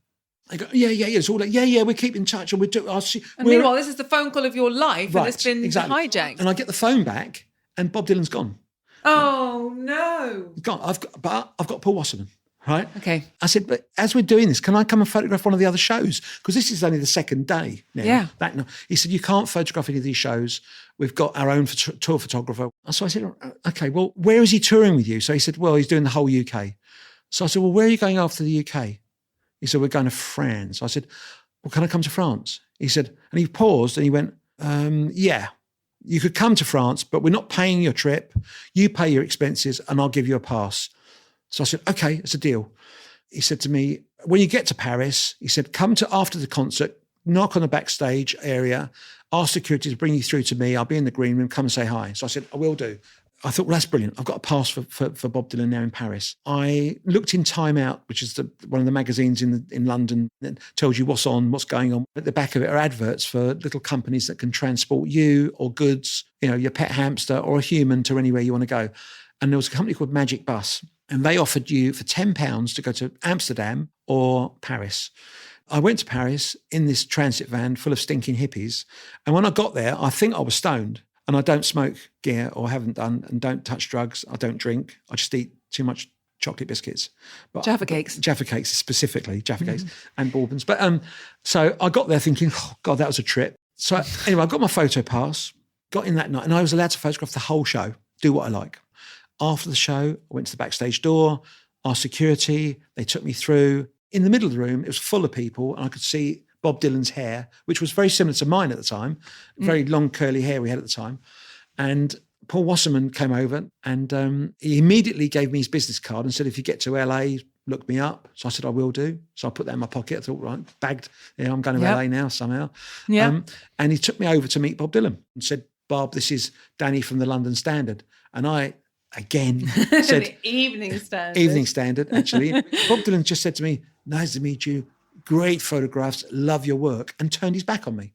I go, yeah. It's all like, yeah, we keep in touch and we do. And meanwhile, this is the phone call of your life, right, and it's been hijacked. And I get the phone back, and Bob Dylan's gone. Oh no! He's gone. I've got Paul Wasserman, right? Okay. I said, "But as we're doing this, can I come and photograph one of the other shows? Because this is only the second day now." Yeah. He said, "You can't photograph any of these shows. We've got our own tour photographer." So I said, "Okay, well, where is he touring with you?" So he said, "Well, he's doing the whole UK." So I said, "Well, where are you going after the UK?" He said, "We're going to France." I said, "Well, can I come to France?" He said, and he paused and he went, "Yeah, you could come to France, but we're not paying your trip. You pay your expenses and I'll give you a pass." So I said, "Okay, it's a deal." He said to me, "When you get to Paris," he said, "come to after the concert, knock on the backstage area, ask security to bring you through to me. I'll be in the green room. Come and say hi." So I said, "I will do." I thought, well, that's brilliant. I've got a pass for Bob Dylan now in Paris. I looked in Time Out, which is one of the magazines in London that tells you what's on, what's going on. At the back of it are adverts for little companies that can transport you or goods, your pet hamster or a human to anywhere you want to go. And there was a company called Magic Bus, and they offered you for £10 to go to Amsterdam or Paris. I went to Paris in this transit van full of stinking hippies. And when I got there, I think I was stoned. And I don't smoke gear or haven't done, and don't touch drugs. I don't drink. I just eat too much chocolate biscuits. Jaffa cakes. Jaffa cakes, specifically, Jaffa cakes and bourbons. But so I got there thinking, oh, God, that was a trip. So anyway, I got my photo pass, got in that night, and I was allowed to photograph the whole show, do what I like. After the show, I went to the backstage door, asked security, they took me through. In the middle of the room, it was full of people, and I could see Bob Dylan's hair, which was very similar to mine at the time, very long curly hair we had at the time. And Paul Wasserman came over and he immediately gave me his business card and said, if you get to LA, look me up. So I said, I will do. So I put that in my pocket. I thought, right, bagged. Yeah, I'm going to LA now somehow. Yeah. And he took me over to meet Bob Dylan and said, Bob, this is Danny from the London Standard. And I, again, said... The Evening Standard. Evening Standard, actually. Bob Dylan just said to me, nice to meet you. Great photographs. Love your work. And turned his back on me.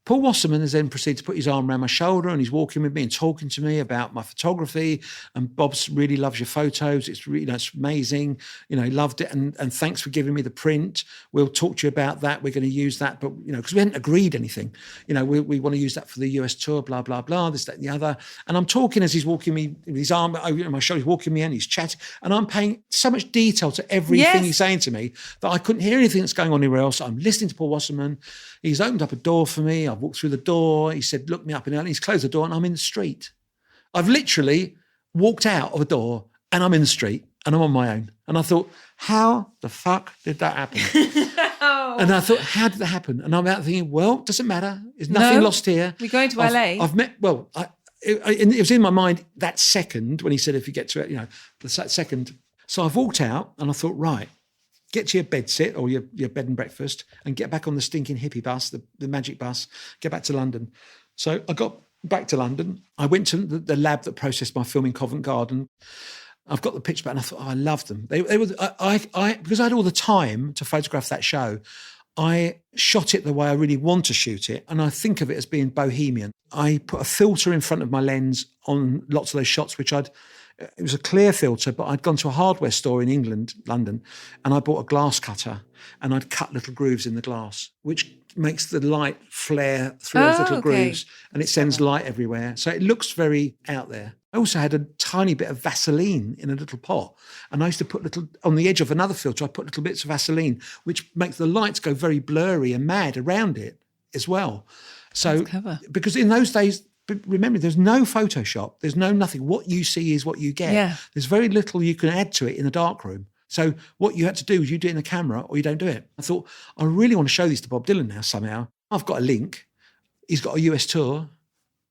Paul Wasserman has then proceeded to put his arm around my shoulder and he's walking with me and talking to me about my photography. And Bob's really loves your photos. It's really, it's amazing. He loved it. And thanks for giving me the print. We'll talk to you about that. We're going to use that. But, because we hadn't agreed anything. We want to use that for the US tour, blah, blah, blah, this, that, and the other. And I'm talking as he's walking me, with his arm over my shoulder, he's walking me in, he's chatting. And I'm paying so much detail to everything he's saying to me that I couldn't hear anything that's going on anywhere else. I'm listening to Paul Wasserman. He's opened up a door for me. I've walked through the door. He said, look me up and down. He's closed the door and I'm in the street. I've literally walked out of a door and I'm in the street and I'm on my own. And I thought, how the fuck did that happen? And I thought, how did that happen? And I'm out thinking, well, it doesn't matter. There's nothing lost here. We're going to LA. I've met, it was in my mind that second when he said, if you get to it, that second. So I've walked out and I thought, right, get to your bed sit or your bed and breakfast and get back on the stinking hippie bus, the magic bus, get back to London. So I got back to London. I went to the lab that processed my film in Covent Garden. I've got the picture back and I thought, I love them. They were, because I had all the time to photograph that show, I shot it the way I really want to shoot it. And I think of it as being bohemian. I put a filter in front of my lens on lots of those shots, it was a clear filter, but I'd gone to a hardware store in England, London, and I bought a glass cutter and I'd cut little grooves in the glass, which makes the light flare through those little grooves and it sends light everywhere. So it looks very out there. I also had a tiny bit of Vaseline in a little pot and I used to put on the edge of another filter, I put little bits of Vaseline, which makes the lights go very blurry and mad around it as well. So, because in those days, remember, there's no Photoshop. There's no nothing. What you see is what you get. Yeah. There's very little you can add to it in the darkroom. So what you had to do is you do it in the camera or you don't do it. I thought, I really want to show this to Bob Dylan now somehow. I've got a link. He's got a US tour.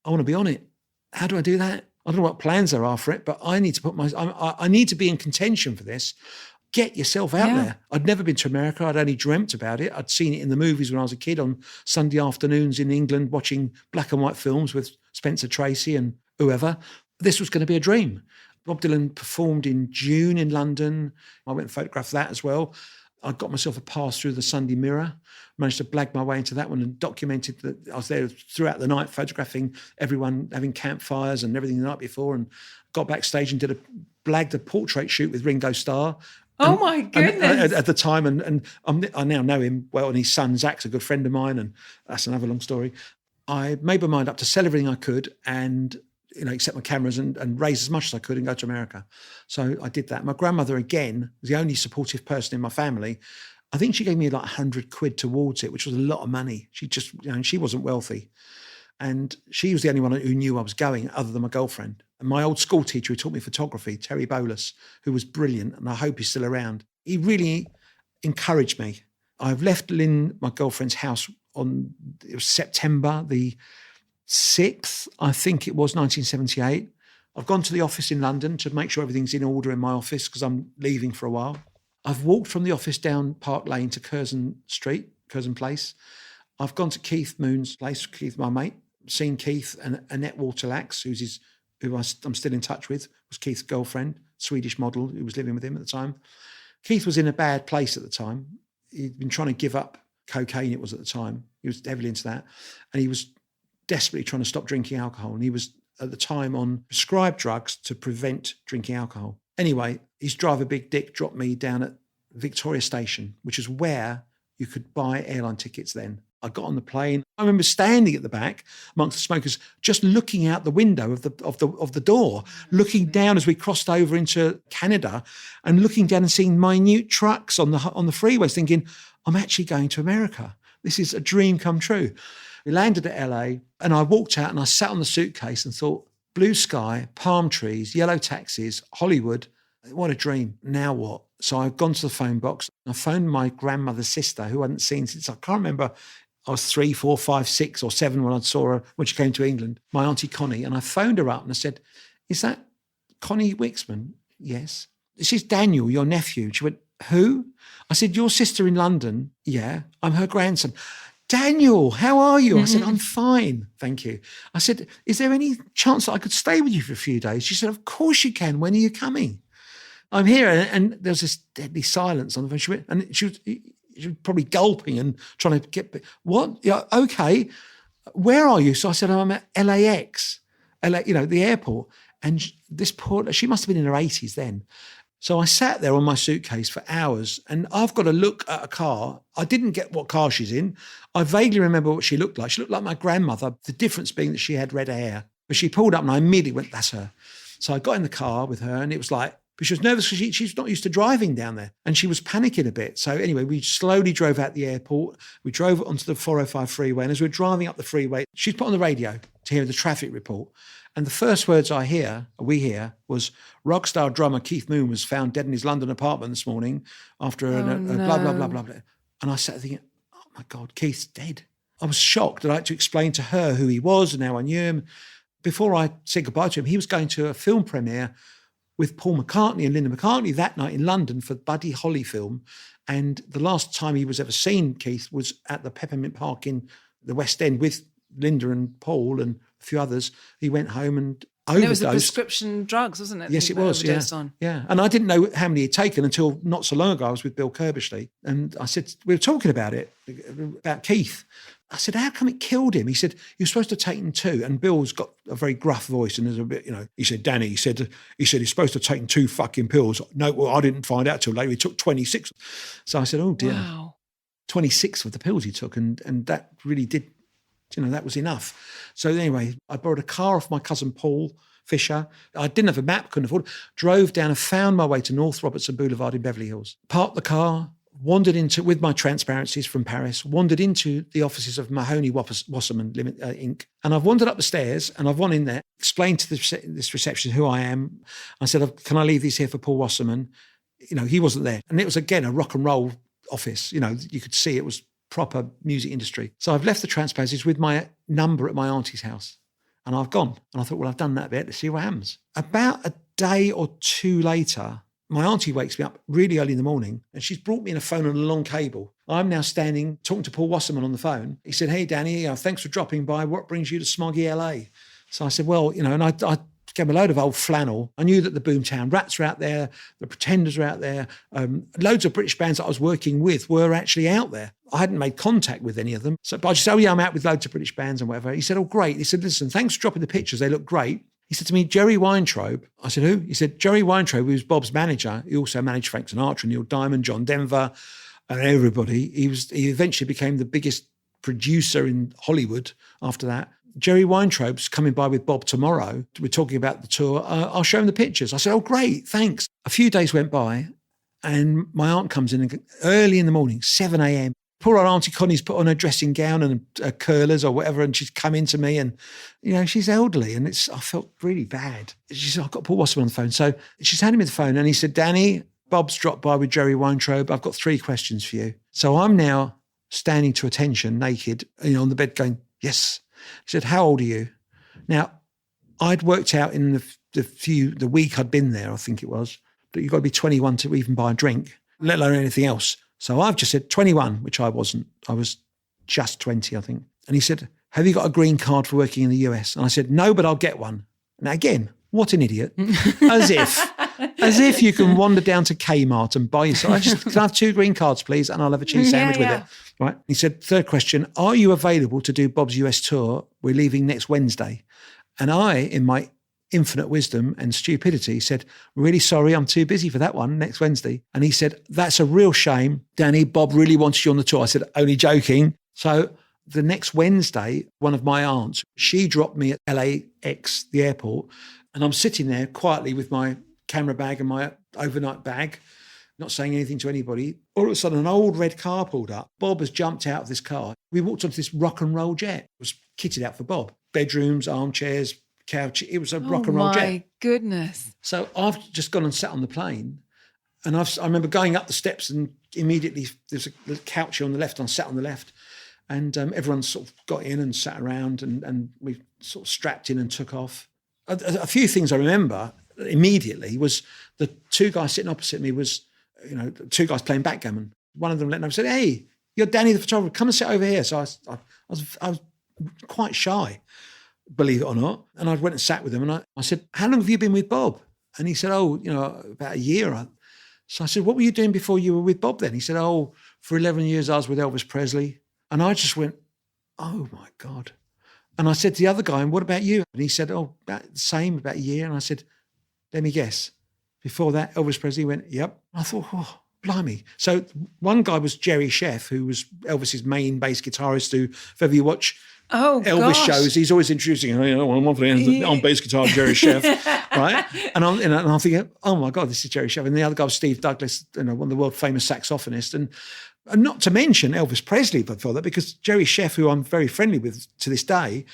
I want to be on it. How do I do that? I don't know what plans there are for it, but I need to I need to be in contention for this. Get yourself out there. I'd never been to America. I'd only dreamt about it. I'd seen it in the movies when I was a kid on Sunday afternoons in England, watching black and white films with Spencer Tracy and whoever. This was going to be a dream. Bob Dylan performed in June in London. I went and photographed that as well. I got myself a pass through the Sunday Mirror, managed to blag my way into that one and documented that I was there throughout the night photographing everyone having campfires and everything the night before, and got backstage and blagged a portrait shoot with Ringo Starr. Oh my goodness. At the time, and I now know him well, and his son Zach's a good friend of mine, and that's another long story. I made my mind up to sell everything I could and, accept my cameras and raise as much as I could and go to America. So I did that. My grandmother, again, was the only supportive person in my family. I think she gave me like 100 quid towards it, which was a lot of money. She just, she wasn't wealthy. And she was the only one who knew I was going other than my girlfriend. And my old school teacher who taught me photography, Terry Bolus, who was brilliant, and I hope he's still around. He really encouraged me. I've left Lynn, my girlfriend's house it was September the 6th, I think it was, 1978. I've gone to the office in London to make sure everything's in order in my office because I'm leaving for a while. I've walked from the office down Park Lane to Curzon Place. I've gone to Keith Moon's place, Keith, my mate, seen Keith and Annette Waterlax, who I'm still in touch with, was Keith's girlfriend, Swedish model who was living with him at the time. Keith was in a bad place at the time. He'd been trying to give up cocaine, it was at the time. He was heavily into that. And he was desperately trying to stop drinking alcohol. And he was at the time on prescribed drugs to prevent drinking alcohol. Anyway, his driver, Big Dick, dropped me down at Victoria Station, which is where you could buy airline tickets then. I got on the plane. I remember standing at the back amongst the smokers, just looking out the window of the door, looking down as we crossed over into Canada, and looking down and seeing minute trucks on the freeways, thinking, I'm actually going to America. This is a dream come true. We landed at LA, and I walked out and I sat on the suitcase and thought, blue sky, palm trees, yellow taxis, Hollywood. What a dream. Now what? So I've gone to the phone box. I phoned my grandmother's sister, who I hadn't seen since, I can't remember, I was 3, 4, 5, 6 or 7 when I saw her when she came to England, my auntie Connie. And I phoned her up and I said, is that Connie Wixman? Yes. This is Daniel, your nephew. She went, who? I said, your sister in London? Yeah, I'm her grandson. Daniel, how are you? I said, I'm fine, thank you. I said, is there any chance that I could stay with you for a few days? She said, of course you can. When are you coming? I'm here. And there was this deadly silence on the phone. She was probably gulping and trying to get, what? Yeah, okay. Where are you? So I said, I'm at LAX, the airport. And she must have been in her 80s then. So I sat there on my suitcase for hours and I've got to look at a car. I didn't get what car she's in. I vaguely remember what she looked like. She looked like my grandmother, the difference being that she had red hair. But she pulled up and I immediately went, that's her. So I got in the car with her and it was like, but she was nervous because she's not used to driving down there and she was panicking a bit. So anyway, we slowly drove out the airport. We drove onto the 405 freeway and as we were driving up the freeway, she'd put on the radio to hear the traffic report. And the first words we hear, was rock star drummer Keith Moon was found dead in his London apartment this morning after a blah, blah, blah, blah, blah. And I sat thinking, oh my God, Keith's dead. I was shocked that I had to explain to her who he was and how I knew him. Before I said goodbye to him, he was going to a film premiere with Paul McCartney and Linda McCartney that night in London for Buddy Holly film. And the last time he was ever seen, Keith, was at the Peppermint Park in the West End with Linda and Paul and a few others. He went home and overdosed. It was a prescription drugs, wasn't it? Yes, it was. Yeah. And I didn't know how many he'd taken until not so long ago. I was with Bill Kerbishley and I said, we were talking about Keith. I said, how come it killed him? He said, you're supposed to take him 2. And Bill's got a very gruff voice and there's a bit, he said, Danny, he said he's supposed to have taken 2 fucking pills. No, well, I didn't find out till later. He took 26. So I said, oh dear. Wow. 26 of the pills he took. And that really did, that was enough. So anyway, I borrowed a car off my cousin Paul Fisher. I didn't have a map, couldn't afford it. Drove down and found my way to North Robertson Boulevard in Beverly Hills. Parked the car, wandered into, with my transparencies from Paris, wandered into the offices of Mahoney Wasserman Inc. And I've wandered up the stairs and I've gone in there, explained to this receptionist who I am. I said, can I leave these here for Paul Wasserman? He wasn't there. And it was, again, a rock and roll office. You could see it was proper music industry. So I've left the transparencies with my number at my auntie's house and I've gone. And I thought, well, I've done that bit. Let's see what happens. About a day or 2 later, my auntie wakes me up really early in the morning and she's brought me in a phone on a long cable. I'm now standing talking to Paul Wasserman on the phone. He said, hey, Danny, thanks for dropping by. What brings you to smoggy LA? So I said, well, and I gave him a load of old flannel. I knew that the Boomtown Rats are out there, the Pretenders are out there. Loads of British bands that I was working with were actually out there. I hadn't made contact with any of them. But I just said, I'm out with loads of British bands and whatever. He said, oh, great. He said, listen, thanks for dropping the pictures. They look great. He said to me, Jerry Weintraub. I said, who? He said, Jerry Weintraub, who was Bob's manager. He also managed Frank Sinatra, Neil Diamond, John Denver, and everybody. He eventually became the biggest producer in Hollywood after that. Jerry Weintraub's coming by with Bob tomorrow. We're talking about the tour. I'll show him the pictures. I said, oh, great, thanks. A few days went by and my aunt comes in early in the morning, 7 a.m. Poor old Auntie Connie's put on her dressing gown and curlers or whatever, and she's come into me and, she's elderly and I felt really bad. She said, I've got Paul Wasserman on the phone. So she's handed me the phone and he said, Danny, Bob's dropped by with Jerry Weintraub. I've got 3 questions for you. So I'm now standing to attention, naked, on the bed going, yes. He said, how old are you? Now, I'd worked out in the week I'd been there, I think it was, that you've got to be 21 to even buy a drink, let alone anything else. So I've just said 21, which I wasn't. I was just 20, I think. And he said, have you got a green card for working in the US? And I said, no, but I'll get one. Now, again, what an idiot. As if you can wander down to Kmart and buy yourself. Can I have 2 green cards, please? And I'll have a cheese sandwich with it. Right. He said, 3rd question, are you available to do Bob's US tour? We're leaving next Wednesday. And I, in my infinite wisdom and stupidity, said, really sorry, I'm too busy for that one next Wednesday. And he said, that's a real shame. Danny, Bob really wants you on the tour. I said, only joking. So the next Wednesday, one of my aunts, she dropped me at LAX, the airport, and I'm sitting there quietly with my camera bag and my overnight bag, not saying anything to anybody. All of a sudden, an old red car pulled up. Bob has jumped out of this car. We walked onto this rock and roll jet. It was kitted out for Bob. Bedrooms, armchairs, couch. It was a rock and roll jet. Oh my goodness. So I've just gone and sat on the plane and I remember going up the steps and immediately there's a couch here on the left and I sat on the left And everyone sort of got in and sat around, and we sort of strapped in and took off. A few things I remember immediately was the two guys sitting opposite me was, two guys playing backgammon. One of them let me know, said, "Hey, you're Danny the photographer, come and sit over here." So I was quite shy, believe it or not. And I went and sat with him, and I said, "How long have you been with Bob?" And he said, "Oh, about a year." So I said, "What were you doing before you were with Bob then?" He said, "Oh, for 11 years I was with Elvis Presley." And I just went, "Oh my God." And I said to the other guy, "And what about you?" And he said, "Oh, about the same, about a year." And I said, "Let me guess. Before that, Elvis Presley?" Went, "Yep." I thought, "Oh, blimey." So one guy was Jerry Sheff, who was Elvis's main bass guitarist, who, if ever you watch Elvis shows, he's always introducing, on bass guitar, Jerry Sheff, right? And I'm thinking, "Oh my God, this is Jerry Sheff." And the other guy was Steve Douglas, one of the world famous saxophonists. And not to mention Elvis Presley before that, because Jerry Sheff, who I'm very friendly with to this day,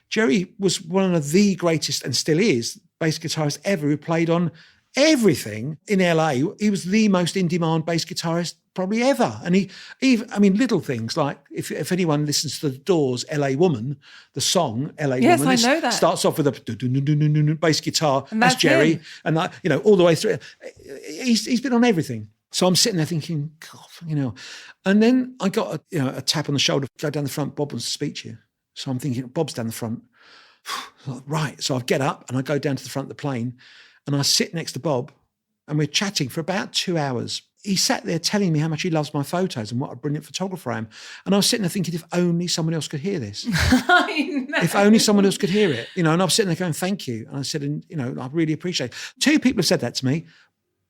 Jerry was one of the greatest, and still is, bass guitarist ever, who played on everything in LA. He was the most in-demand bass guitarist probably ever. And little things like, if anyone listens to The Doors' LA Woman, the song LA Yes, Woman, I know that. starts off with a bass guitar. And that's Jerry. him. And all the way through. He's been on everything. So I'm sitting there thinking, God, And then I got a tap on the shoulder, go down the front, "Bob wants to speak to you." So I'm thinking, Bob's down the front. Right. So I get up and I go down to the front of the plane and I sit next to Bob and we're chatting for about 2 hours. He sat there telling me how much he loves my photos and what a brilliant photographer I am. And I was sitting there thinking, if only someone else could hear this. I know. If only someone else could hear it. And I was sitting there going, "Thank you." And I said, "I really appreciate it." Two people have said that to me.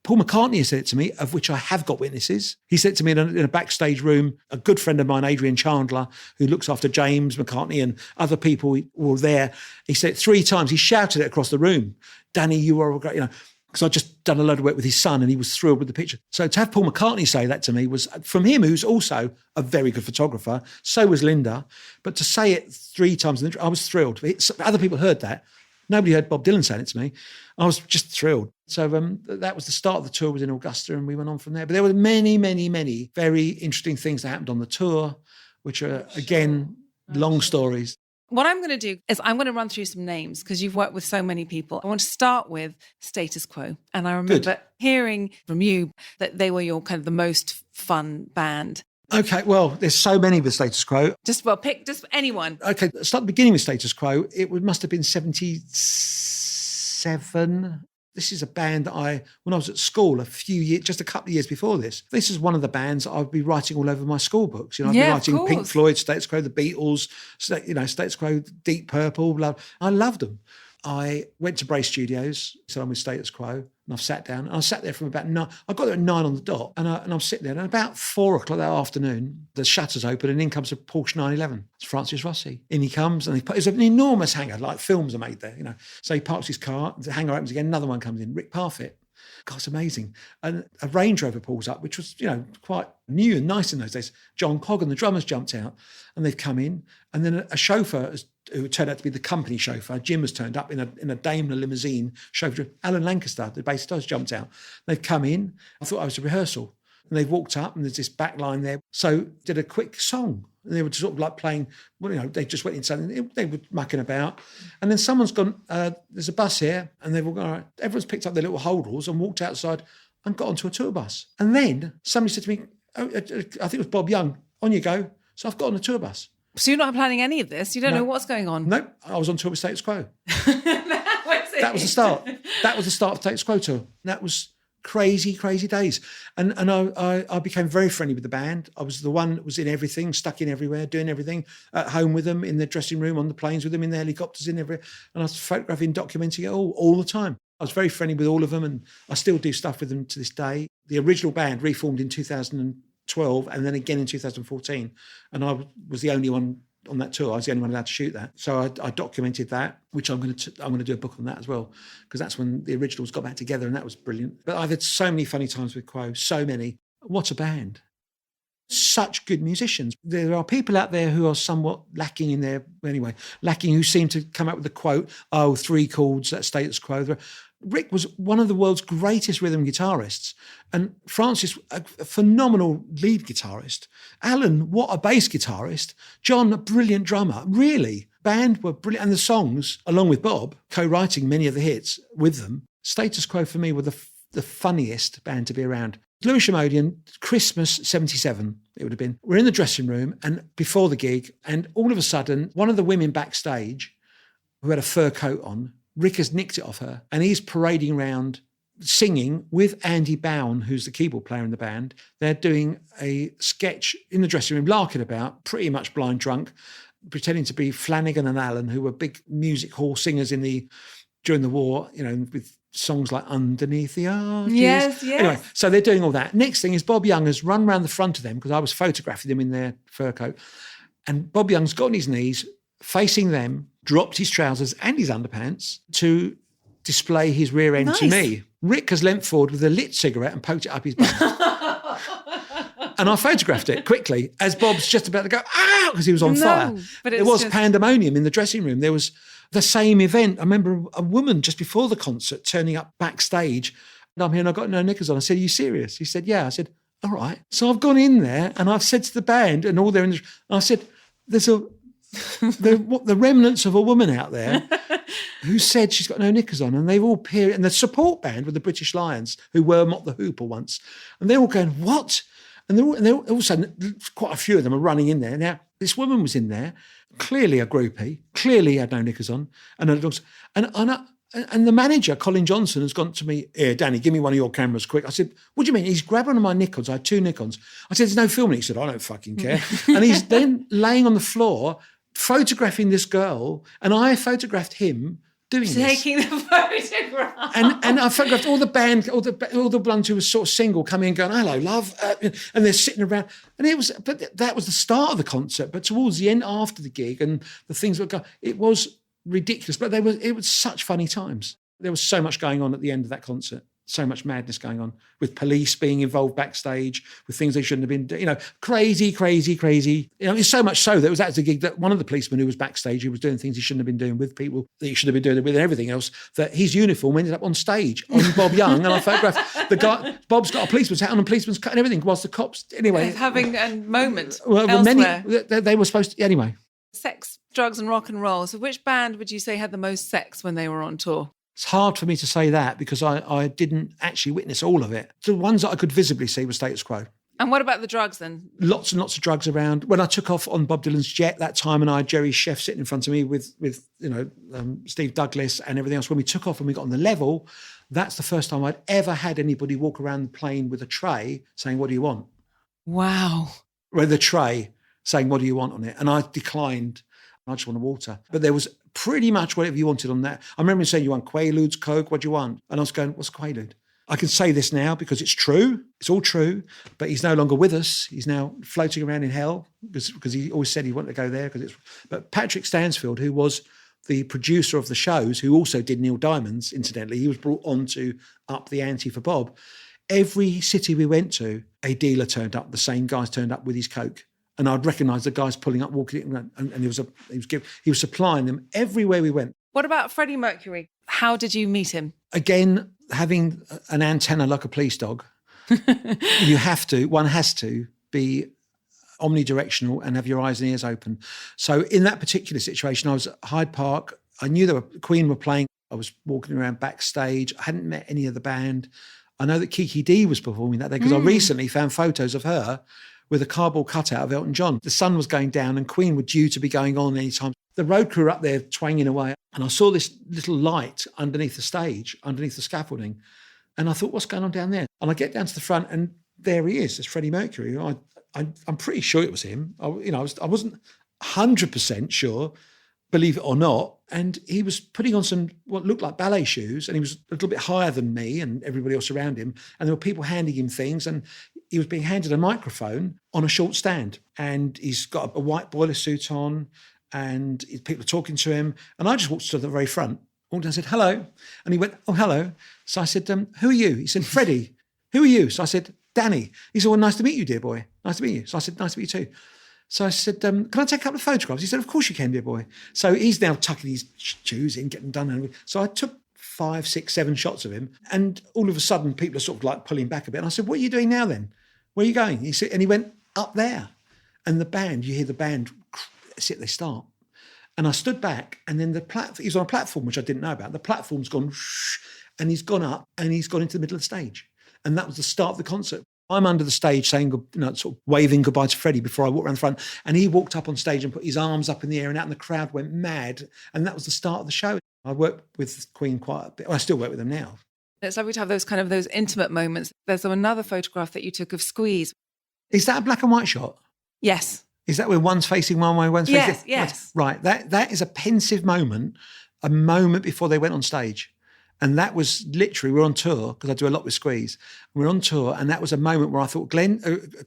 Paul McCartney has said it to me, of which I have got witnesses. He said it to me in a backstage room. A good friend of mine, Adrian Chandler, who looks after James McCartney and other people were there. He said it 3 times. He shouted it across the room, "Danny, you are a great," because I'd just done a load of work with his son and he was thrilled with the picture. So to have Paul McCartney say that to me was from him, who's also a very good photographer. So was Linda. But to say it 3 times, I was thrilled. Other people heard that. Nobody heard Bob Dylan saying it to me. I was just thrilled. So that was the start of the tour, was in Augusta, and we went on from there. But there were many, many, many very interesting things that happened on the tour, which are, again, long stories. What I'm going to do is I'm going to run through some names because you've worked with so many people. I want to start with Status Quo. And I remember hearing from you that they were your kind of the most fun band. Okay, well, there's so many with Status Quo. Pick just anyone. Okay, start the beginning with Status Quo. It must have been 77. This is a band that when I was at school just a couple of years before this is one of the bands I'd be writing all over my school books. I'd be writing Pink Floyd, Status Quo, the Beatles, Status Quo, Deep Purple. I loved them. I went to Bray Studios, so I'm with Status Quo, and I've sat down. And I sat there from about 9. I got there at 9 on the dot, and I'm sitting there. And about 4 o'clock that afternoon, the shutters open, and in comes a Porsche 911. It's Francis Rossi. In he comes, and it's an enormous hangar, like films are made there, So he parks his car, the hangar opens again, another one comes in, Rick Parfitt. God, it's amazing. And a Range Rover pulls up, which was, quite new and nice in those days. John Coggan, the drummer's jumped out, and they've come in, and then a chauffeur who turned out to be the company chauffeur, Jim, has turned up in a Daimler limousine. Chauffeur Alan Lancaster, the bass guitarist, jumped out. They've come in. I thought I was a rehearsal. And they've walked up and there's this back line there. So did a quick song. And they were sort of like playing, they just went inside. They were mucking about. And then someone's gone, "There's a bus here." And they've all gone, all right. Everyone's picked up their little holdalls and walked outside and got onto a tour bus. And then somebody said to me, I think it was Bob Young, "On you go." So I've got on a tour bus. So you're not planning any of this? You don't know what's going on? No, I was on tour with Status Quo. That was the start. That was the start of Status Quo tour. That was crazy, crazy days. And I became very friendly with the band. I was the one that was in everything, stuck in everywhere, doing everything, at home with them, in the dressing room, on the planes with them, in the helicopters, in everywhere. And I was photographing, documenting it all the time. I was very friendly with all of them, and I still do stuff with them to this day. The original band reformed in 2012 and then again in 2014. And I was the only one on that tour. I was the only one allowed to shoot that. So I documented that, which I'm going to do a book on that as well, because that's when the originals got back together, and that was brilliant. But I've had so many funny times with Quo, so many. What a band. Such good musicians. There are people out there who are somewhat lacking who seem to come up with the quote, 3 chords, that's Status Quo. Rick was one of the world's greatest rhythm guitarists, and Francis, a phenomenal lead guitarist. Alan, what a bass guitarist. John, a brilliant drummer. Really, band were brilliant. And the songs, along with Bob, co-writing many of the hits with them. Status Quo for me were the funniest band to be around. Louis Shamodian, Christmas 77, it would have been. We're in the dressing room and before the gig, and all of a sudden, one of the women backstage who had a fur coat on, Rick has nicked it off her, and he's parading around singing with Andy Bowen, who's the keyboard player in the band. They're doing a sketch in the dressing room, larking about, pretty much blind drunk, pretending to be Flanagan and Allen, who were big music hall singers during the war, with songs like Underneath the Arches. Yes. Anyway, so they're doing all that. Next thing is Bob Young has run around the front of them, because I was photographing them in their fur coat. And Bob Young's got on his knees, facing them, dropped his trousers and his underpants to display his rear end to me. Rick has leant forward with a lit cigarette and poked it up his bum. And I photographed it quickly as Bob's just about to go, ah, because he was on fire. But there was pandemonium in the dressing room. There was the same event. I remember a woman just before the concert turning up backstage, and I'm here and I've got no knickers on. I said, are you serious? He said, yeah. I said, all right. So I've gone in there and I've said to the band and all their, I said, there's the remnants of a woman out there who said she's got no knickers on, and they've all peered, and the support band with the British Lions, who were Mott the Hooper once, and they're all going, what? And they're all of a sudden, quite a few of them are running in there. Now, this woman was in there, clearly a groupie, clearly had no knickers on, and the manager, Colin Johnson, has gone to me, here, Danny, give me one of your cameras quick. I said, what do you mean? He's grabbed one of my Nikons. I had 2 Nikons. I said, there's no filming. He said, I don't fucking care. And he's then laying on the floor, photographing this girl, and I photographed him doing taking the photograph. And I photographed all the band, all the ones who were sort of single coming and going, hello, love, and they're sitting around. And that was the start of the concert. But towards the end, after the gig and the things that were going, it was ridiculous. But it was such funny times. There was so much going on at the end of that concert. So much madness going on, with police being involved backstage, with things they shouldn't have been doing, crazy. It's so much so that it was at the gig that one of the policemen who was backstage, who was doing things he shouldn't have been doing with people that he should have been doing it with and everything else, that his uniform ended up on stage on Bob Young. And I photographed the guy, Bob's got a policeman's hat on and policeman's cut and everything, whilst the cops, anyway. Having a moment elsewhere. They were supposed to, anyway. Sex, drugs and rock and roll. So which band would you say had the most sex when they were on tour? It's hard for me to say that because I didn't actually witness all of it. The ones that I could visibly see were Status Quo. And what about the drugs then? Lots and lots of drugs around. When I took off on Bob Dylan's jet that time, and I had Jerry Sheff sitting in front of me with Steve Douglas and everything else. When we took off and we got on the level, that's the first time I'd ever had anybody walk around the plane with a tray saying, what do you want? Wow. With a tray saying, what do you want on it? And I declined. I just want a water. But there was pretty much whatever you wanted on that. I remember him saying, you want Quaaludes, Coke, what do you want? And I was going, what's Quaalude? I can say this now because it's true. It's all true. But he's no longer with us. He's now floating around in hell because he always said he wanted to go there. But Patrick Stansfield, who was the producer of the shows, who also did Neil Diamond's, incidentally, he was brought on to up the ante for Bob. Every city we went to, a dealer turned up. The same guys turned up with his Coke. And I'd recognise the guys pulling up, walking, and he was supplying them everywhere we went. What about Freddie Mercury? How did you meet him? Again, having an antenna like a police dog, one has to be omnidirectional and have your eyes and ears open. So in that particular situation, I was at Hyde Park. I knew Queen were playing. I was walking around backstage. I hadn't met any of the band. I know that Kiki Dee was performing that day because I recently found photos of her with a cardboard cutout of Elton John. The sun was going down and Queen were due to be going on any time. The road crew were up there twanging away, and I saw this little light underneath the stage, underneath the scaffolding, and I thought, what's going on down there? And I get down to the front, and there he is. It's Freddie Mercury. I'm pretty sure it was him. I wasn't 100% sure, believe it or not, and he was putting on some what looked like ballet shoes, and he was a little bit higher than me and everybody else around him, and there were people handing him things, and he was being handed a microphone on a short stand, and he's got a white boiler suit on, and people are talking to him, and I just walked to the very front, walked down and said, hello, and he went, oh, hello. So I said, who are you? He said, Freddie. Who are you? So I said, Danny. He said, well, nice to meet you, dear boy. Nice to meet you. So I said, nice to meet you too. So I said, can I take a couple of photographs? He said, of course you can, dear boy. So he's now tucking his shoes in, getting done. So I took 5, 6, 7 shots of him. And all of a sudden, people are sort of like pulling back a bit. And I said, what are you doing now then? Where are you going? He said, and he went, up there. And the band, you hear the band, they start. And I stood back, and then he was on a platform, which I didn't know about. The platform's gone, and he's gone up, and he's gone into the middle of the stage. And that was the start of the concert. I'm under the stage saying, sort of waving goodbye to Freddie before I walked around the front. And he walked up on stage and put his arms up in the air and out, and the crowd went mad. And that was the start of the show. I worked with Queen quite a bit. Well, I still work with them now. It's lovely to have those intimate moments. There's another photograph that you took of Squeeze. Is that a black and white shot? Yes. Is that where one's facing one way, one's facing... Yes. Right. That is a pensive moment, a moment before they went on stage. And that was literally, we're on tour, because I do a lot with Squeeze. We're on tour, and that was a moment where I thought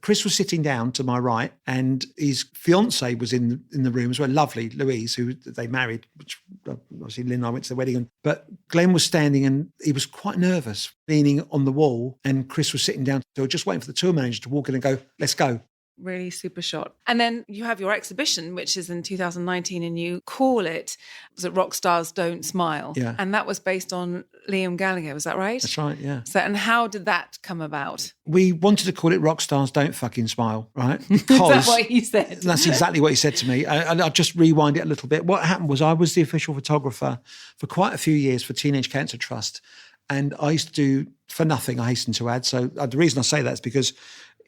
Chris was sitting down to my right, and his fiancée was in the room as well, lovely, Louise, who they married, which obviously Lynn and I went to the wedding. But Glenn was standing, and he was quite nervous, leaning on the wall, and Chris was sitting down, so just waiting for the tour manager to walk in and go, let's go. Really super shot. And then you have your exhibition, which is in 2019, and you call it, was it Rock Stars Don't Smile? Yeah. And that was based on Liam Gallagher, was that right? That's right, yeah. So, and how did that come about? We wanted to call it Rock Stars Don't Fucking Smile, right? Because is that what he said? That's exactly what he said to me. I'll just rewind it a little bit. What happened was I was the official photographer for quite a few years for Teenage Cancer Trust. And I used to do, for nothing, I hasten to add. So the reason I say that is because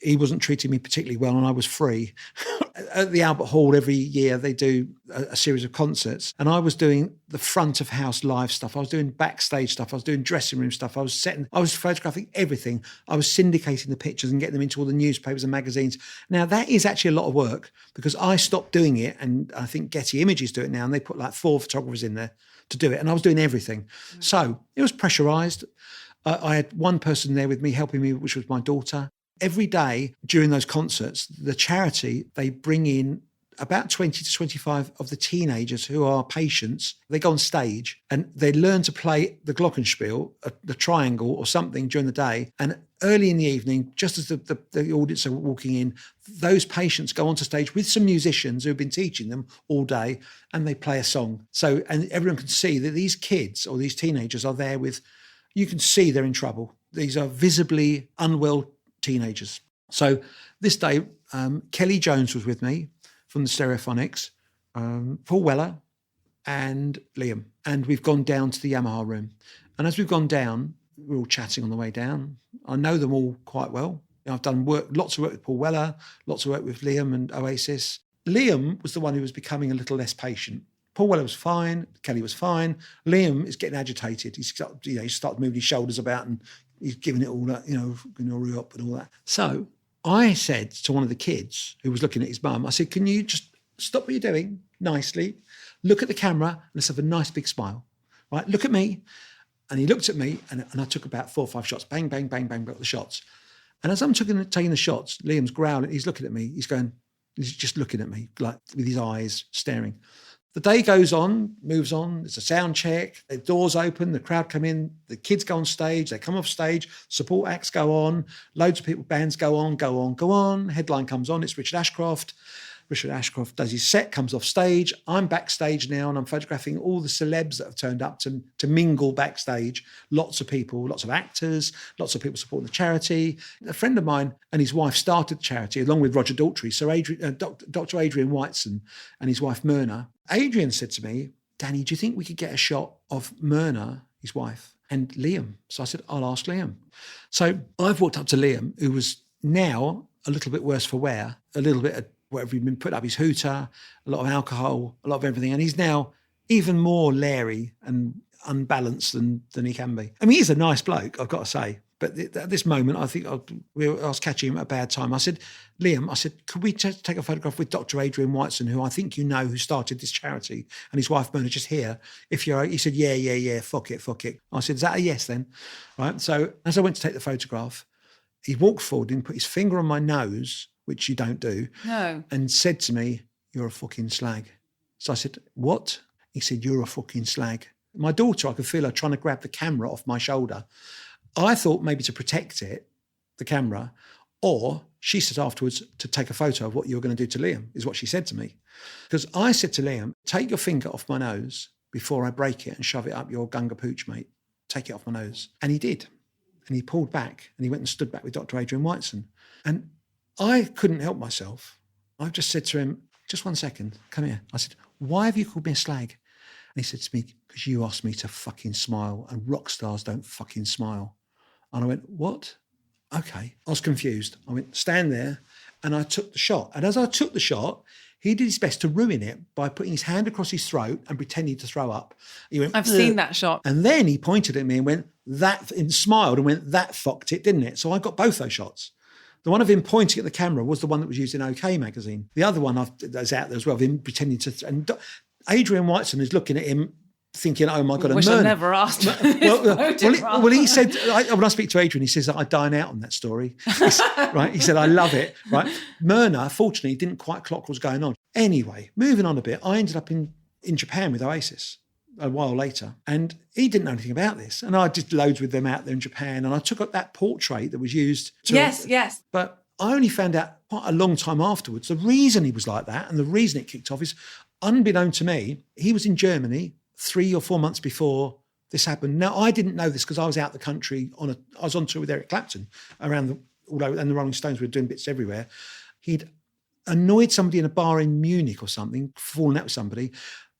he wasn't treating me particularly well, and I was free. At the Albert Hall every year, they do a series of concerts, and I was doing the front of house live stuff. I was doing backstage stuff. I was doing dressing room stuff. I was photographing everything. I was syndicating the pictures and getting them into all the newspapers and magazines. Now, that is actually a lot of work, because I stopped doing it, and I think Getty Images do it now, and they put like 4 photographers in there to do it, and I was doing everything. So it was pressurised. I had one person there with me helping me, which was my daughter. Every day during those concerts, the charity, they bring in about 20 to 25 of the teenagers who are patients. They go on stage and they learn to play the glockenspiel, the triangle or something during the day. And early in the evening, just as the audience are walking in, those patients go onto stage with some musicians who've been teaching them all day, and they play a song. So, and everyone can see that these kids or these teenagers are there with, you can see they're in trouble. These are visibly unwell teenagers. So this day, Kelly Jones was with me from the Stereophonics, Paul Weller and Liam. And we've gone down to the Yamaha room. And as we've gone down, we're all chatting on the way down. I know them all quite well. I've done lots of work with Paul Weller, lots of work with Liam and Oasis. Liam was the one who was becoming a little less patient. Paul Weller was fine. Kelly was fine. Liam is getting agitated. He started moving his shoulders about, and he's giving it all that, hurry up and all that. So I said to one of the kids who was looking at his mum, I said, can you just stop what you're doing nicely, look at the camera, and let's have a nice big smile, right? Look at me. And he looked at me, and I took about 4 or 5 shots. Bang, bang, bang, bang, got the shots. And as I'm taking the shots, Liam's growling. He's looking at me. He's just looking at me, like with his eyes staring. The day goes on, moves on. It's a sound check. The doors open. The crowd come in. The kids go on stage. They come off stage. Support acts go on. Loads of people, bands go on. Headline comes on. It's Richard Ashcroft. Richard Ashcroft does his set, comes off stage. I'm backstage now, and I'm photographing all the celebs that have turned up to mingle backstage. Lots of people, lots of actors, lots of people supporting the charity. A friend of mine and his wife started the charity along with Roger Daltrey. So Dr. Adrian Whiteson and his wife Myrna. Adrian said to me, Danny, do you think we could get a shot of Myrna, his wife, and Liam? So I said, I'll ask Liam. So I've walked up to Liam, who was now a little bit worse for wear, a little bit of whatever he'd been put up, his hooter, a lot of alcohol, a lot of everything. And he's now even more leery and unbalanced than he can be. I mean, he's a nice bloke, I've got to say. But at this moment, I think I was catching him at a bad time. I said, Liam, could we take a photograph with Dr. Adrian Whiteson, who I think you know, who started this charity, and his wife Myrna just here. He said, yeah, fuck it. I said, is that a yes then? Right. So as I went to take the photograph, he walked forward and put his finger on my nose, which you don't do, no, and said to me, you're a fucking slag. So I said, what? He said, you're a fucking slag. My daughter, I could feel her trying to grab the camera off my shoulder. I thought maybe to protect it, the camera, or she said afterwards to take a photo of what you were going to do to Liam, is what she said to me. Because I said to Liam, take your finger off my nose before I break it and shove it up your gunga pooch, mate. take it off my nose. And he did. And he pulled back and he went and stood back with Dr. Adrian Whiteson. And I couldn't help myself. I just said to him, just 1 second, come here. I said, why have you called me a slag? And he said to me, because you asked me to fucking smile and rock stars don't fucking smile. And I went, what? Okay. I was confused. I went, stand there. And I took the shot. And as I took the shot, he did his best to ruin it by putting his hand across his throat and pretending to throw up. He went, I've seen that shot. And then he pointed at me and went, and smiled and went, that fucked it, didn't it? So I got both those shots. The one of him pointing at the camera was the one that was used in OK magazine. The other one that's out there as well, of him pretending to, and Adrian Whiteson is looking at him thinking, oh my God, Which I never asked. Well, he said, when I speak to Adrian, he says that I dine out on that story. Right? He said, I love it. Right? Myrna, fortunately, didn't quite clock what was going on. Anyway, moving on a bit, I ended up in Japan with Oasis a while later, and he didn't know anything about this. And I did loads with them out there in Japan, and I took up that portrait that was used. Yes. But I only found out quite a long time afterwards. The reason he was like that and the reason it kicked off is, unbeknown to me, he was in Germany 3 or 4 months before this happened. Now, I didn't know this because I was out the country I was on tour with Eric Clapton and the Rolling Stones were doing bits everywhere. He'd annoyed somebody in a bar in Munich or something, fallen out with somebody.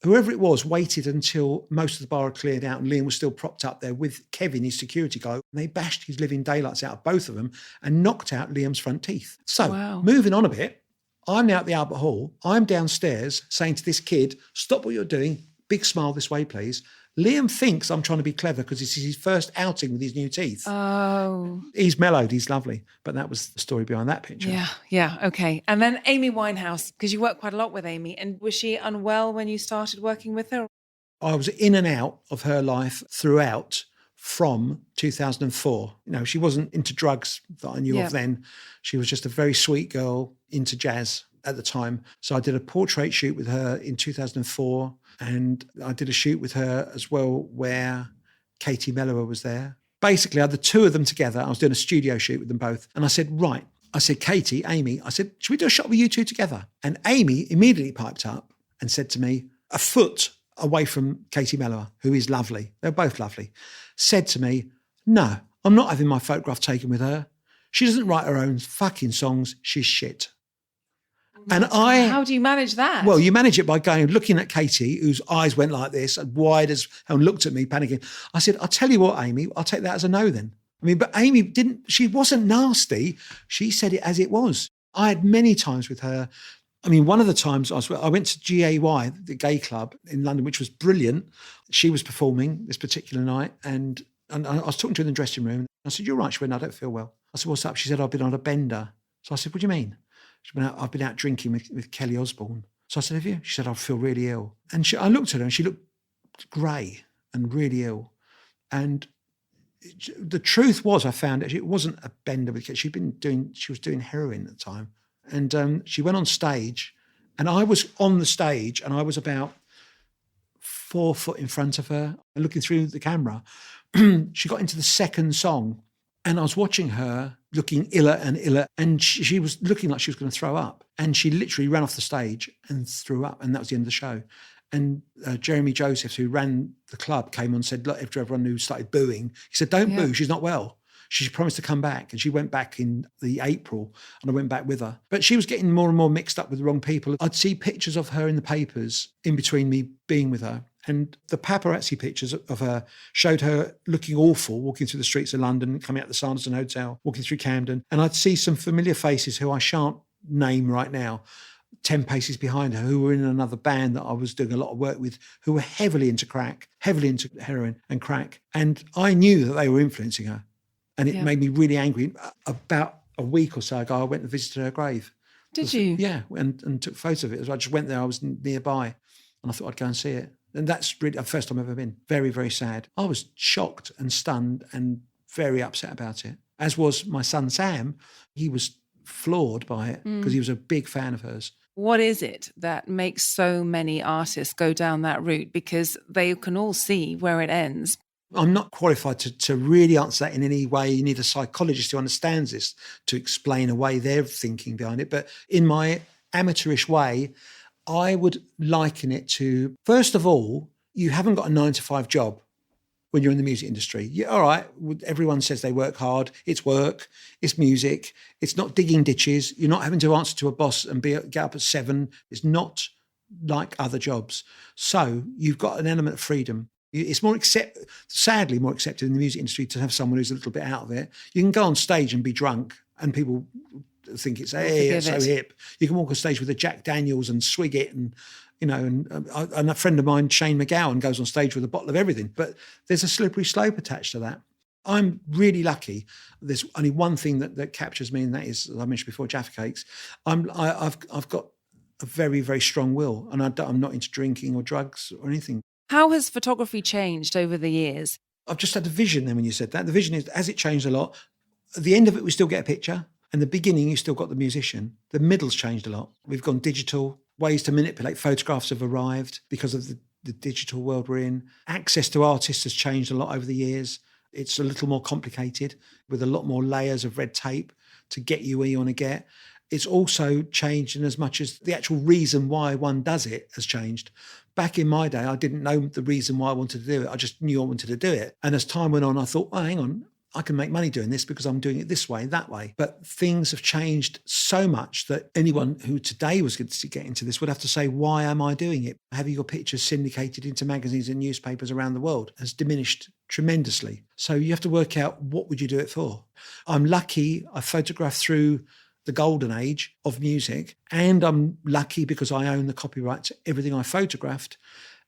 Whoever it was waited until most of the bar had cleared out and Liam was still propped up there with Kevin, his security guy. And they bashed his living daylights out of both of them and knocked out Liam's front teeth. So, Moving on a bit, I'm now at the Albert Hall. I'm downstairs saying to this kid, stop what you're doing. Big smile this way, please. Liam thinks I'm trying to be clever because this is his first outing with his new teeth. Oh. He's mellowed, he's lovely. But that was the story behind that picture. Yeah, okay. And then Amy Winehouse, because you work quite a lot with Amy. And was she unwell when you started working with her? I was in and out of her life throughout from 2004. You know, she wasn't into drugs that I knew of then. She was just a very sweet girl into jazz at the time. So I did a portrait shoot with her in 2004. And I did a shoot with her as well where Katie Mellower was there. Basically, I had the two of them together. I was doing a studio shoot with them both. And I said, right. I said, Katie, Amy, I said, should we do a shot with you two together? And Amy immediately piped up and said to me, a foot away from Katie Mellower, who is lovely. They're both lovely. Said to me, no, I'm not having my photograph taken with her. She doesn't write her own fucking songs. She's shit. And how do you manage that? Well, you manage it by looking at Katie, whose eyes went like this, wide as, and looked at me, panicking. I said, I'll tell you what, Amy, I'll take that as a no then. I mean, but Amy she wasn't nasty. She said it as it was. I had many times with her. I mean, one of the times I went to GAY, the gay club in London, which was brilliant. She was performing this particular night and I was talking to her in the dressing room. I said, you're right. She went, I don't feel well. I said, what's up? She said, I've been on a bender. So I said, what do you mean? I've been out drinking with Kelly Osbourne. So I said, have you? She said, I feel really ill. And I looked at her and she looked grey and really ill. And the truth was, I found it wasn't a bender with Kelly. She was doing heroin at the time. And she went on stage and I was on the stage and I was about 4 foot in front of her and looking through the camera. She got into the second song and I was watching her looking iller and iller, and she was looking like she was going to throw up. And she literally ran off the stage and threw up, and that was the end of the show. And Jeremy Joseph, who ran the club, came on and said, look, after everyone who started booing, he said, don't boo, she's not well. She promised to come back. And she went back in the April, and I went back with her. But she was getting more and more mixed up with the wrong people. I'd see pictures of her in the papers in between me being with her. And the paparazzi pictures of her showed her looking awful, walking through the streets of London, coming out the Sanderson Hotel, walking through Camden. And I'd see some familiar faces who I shan't name right now, 10 paces behind her, who were in another band that I was doing a lot of work with, who were heavily into crack, heavily into heroin and crack. And I knew that they were influencing her. And it made me really angry. About a week or so ago, I went and visited her grave. Did you? Yeah, and took photos of it. I just went there, I was nearby, and I thought I'd go and see it. And that's really the first time I've ever been. Very, very sad. I was shocked and stunned and very upset about it, as was my son Sam. He was floored by it because he was a big fan of hers. What is it that makes so many artists go down that route? Because they can all see where it ends. I'm not qualified to really answer that in any way. You need a psychologist who understands this to explain away their thinking behind it. But in my amateurish way, I would liken it to, first of all, you haven't got a 9-to-5 job. when you're in the music industry. Yeah, all right, everyone says they work hard. It's work, it's music. It's not digging ditches. You're not having to answer to a boss and get up at 7. It's not like other jobs. So you've got an element of freedom. It's sadly more accepted in the music industry to have someone who's a little bit out of it. You can go on stage and be drunk and people think it's, hey, it's so hip. You can walk on stage with a Jack Daniels and swig it and, you know, and a friend of mine, Shane McGowan, goes on stage with a bottle of everything. But there's a slippery slope attached to that. I'm really lucky. There's only one thing that captures me, and that is, as I mentioned before, Jaffa Cakes. I've got a very, very strong will, and I'm not into drinking or drugs or anything. How has photography changed over the years? I've just had a vision then when you said that. The vision is, has it changed a lot? At the end of it, we still get a picture. And the beginning, you still got the musician. The middle's changed a lot. We've gone digital. Ways to manipulate photographs have arrived because of the digital world we're in. Access to artists has changed a lot over the years. It's a little more complicated with a lot more layers of red tape to get you where you want to get. It's also changed in as much as the actual reason why one does it has changed. Back in my day, I didn't know the reason why I wanted to do it. I just knew I wanted to do it. And as time went on, I thought, oh, hang on, I can make money doing this because I'm doing it this way, that way. But things have changed so much that anyone who today was going to get into this would have to say, why am I doing it? Having your pictures syndicated into magazines and newspapers around the world has diminished tremendously. So you have to work out, what would you do it for? I'm lucky I photographed through the golden age of music, and I'm lucky because I own the copyright to everything I photographed.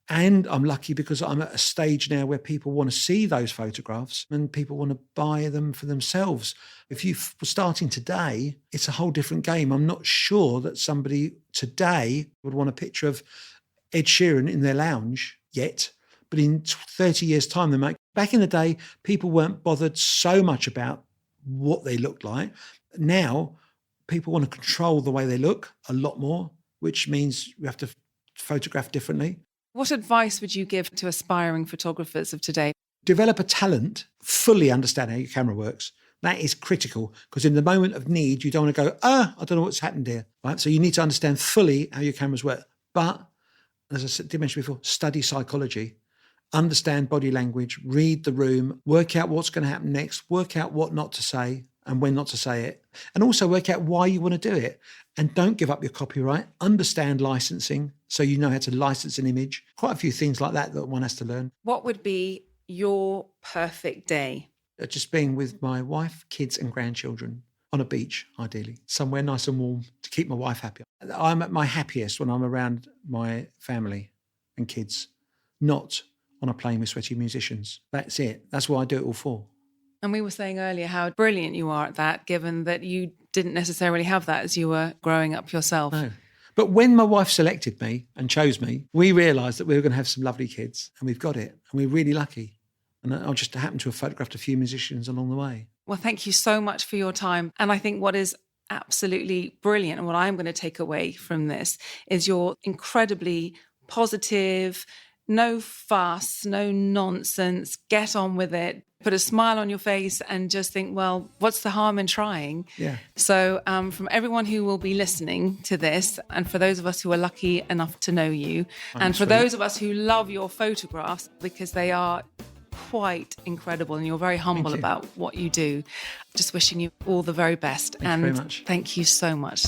And I'm lucky because I'm at a stage now where people want to see those photographs and people want to buy them for themselves. If you were starting today, it's a whole different game. I'm not sure that somebody today would want a picture of Ed Sheeran in their lounge yet, but in 30 years' time, they might. Back in the day, people weren't bothered so much about what they looked like. Now, people want to control the way they look a lot more, which means you have to photograph differently. What advice would you give to aspiring photographers of today? Develop a talent, fully understand how your camera works. That is critical, because in the moment of need, you don't want to go, I don't know what's happened here. Right? So you need to understand fully how your cameras work. But, as I did mention before, study psychology, understand body language, read the room, work out what's going to happen next, work out what not to say and when not to say it, and also work out why you want to do it. And don't give up your copyright. Understand licensing, so you know how to license an image. Quite a few things like that one has to learn. What would be your perfect day? Just being with my wife, kids and grandchildren on a beach, ideally, somewhere nice and warm to keep my wife happy. I'm at my happiest when I'm around my family and kids, not on a plane with sweaty musicians. That's it. That's what I do it all for. And we were saying earlier how brilliant you are at that, given that you didn't necessarily have that as you were growing up yourself. No. But when my wife selected me and chose me, we realised that we were going to have some lovely kids, and we've got it. And we're really lucky. And I just happened to have photographed a few musicians along the way. Well, thank you so much for your time. And I think what is absolutely brilliant, and what I'm going to take away from this, is your incredibly positive, no fuss, no nonsense, get on with it, put a smile on your face and just think, well, what's the harm in trying? Yeah. So from everyone who will be listening to this, and for those of us who are lucky enough to know you, and for those of us who love your photographs, because they are quite incredible and you're very humble about what you do, just wishing you all the very best. Thank you very much. Thank you so much.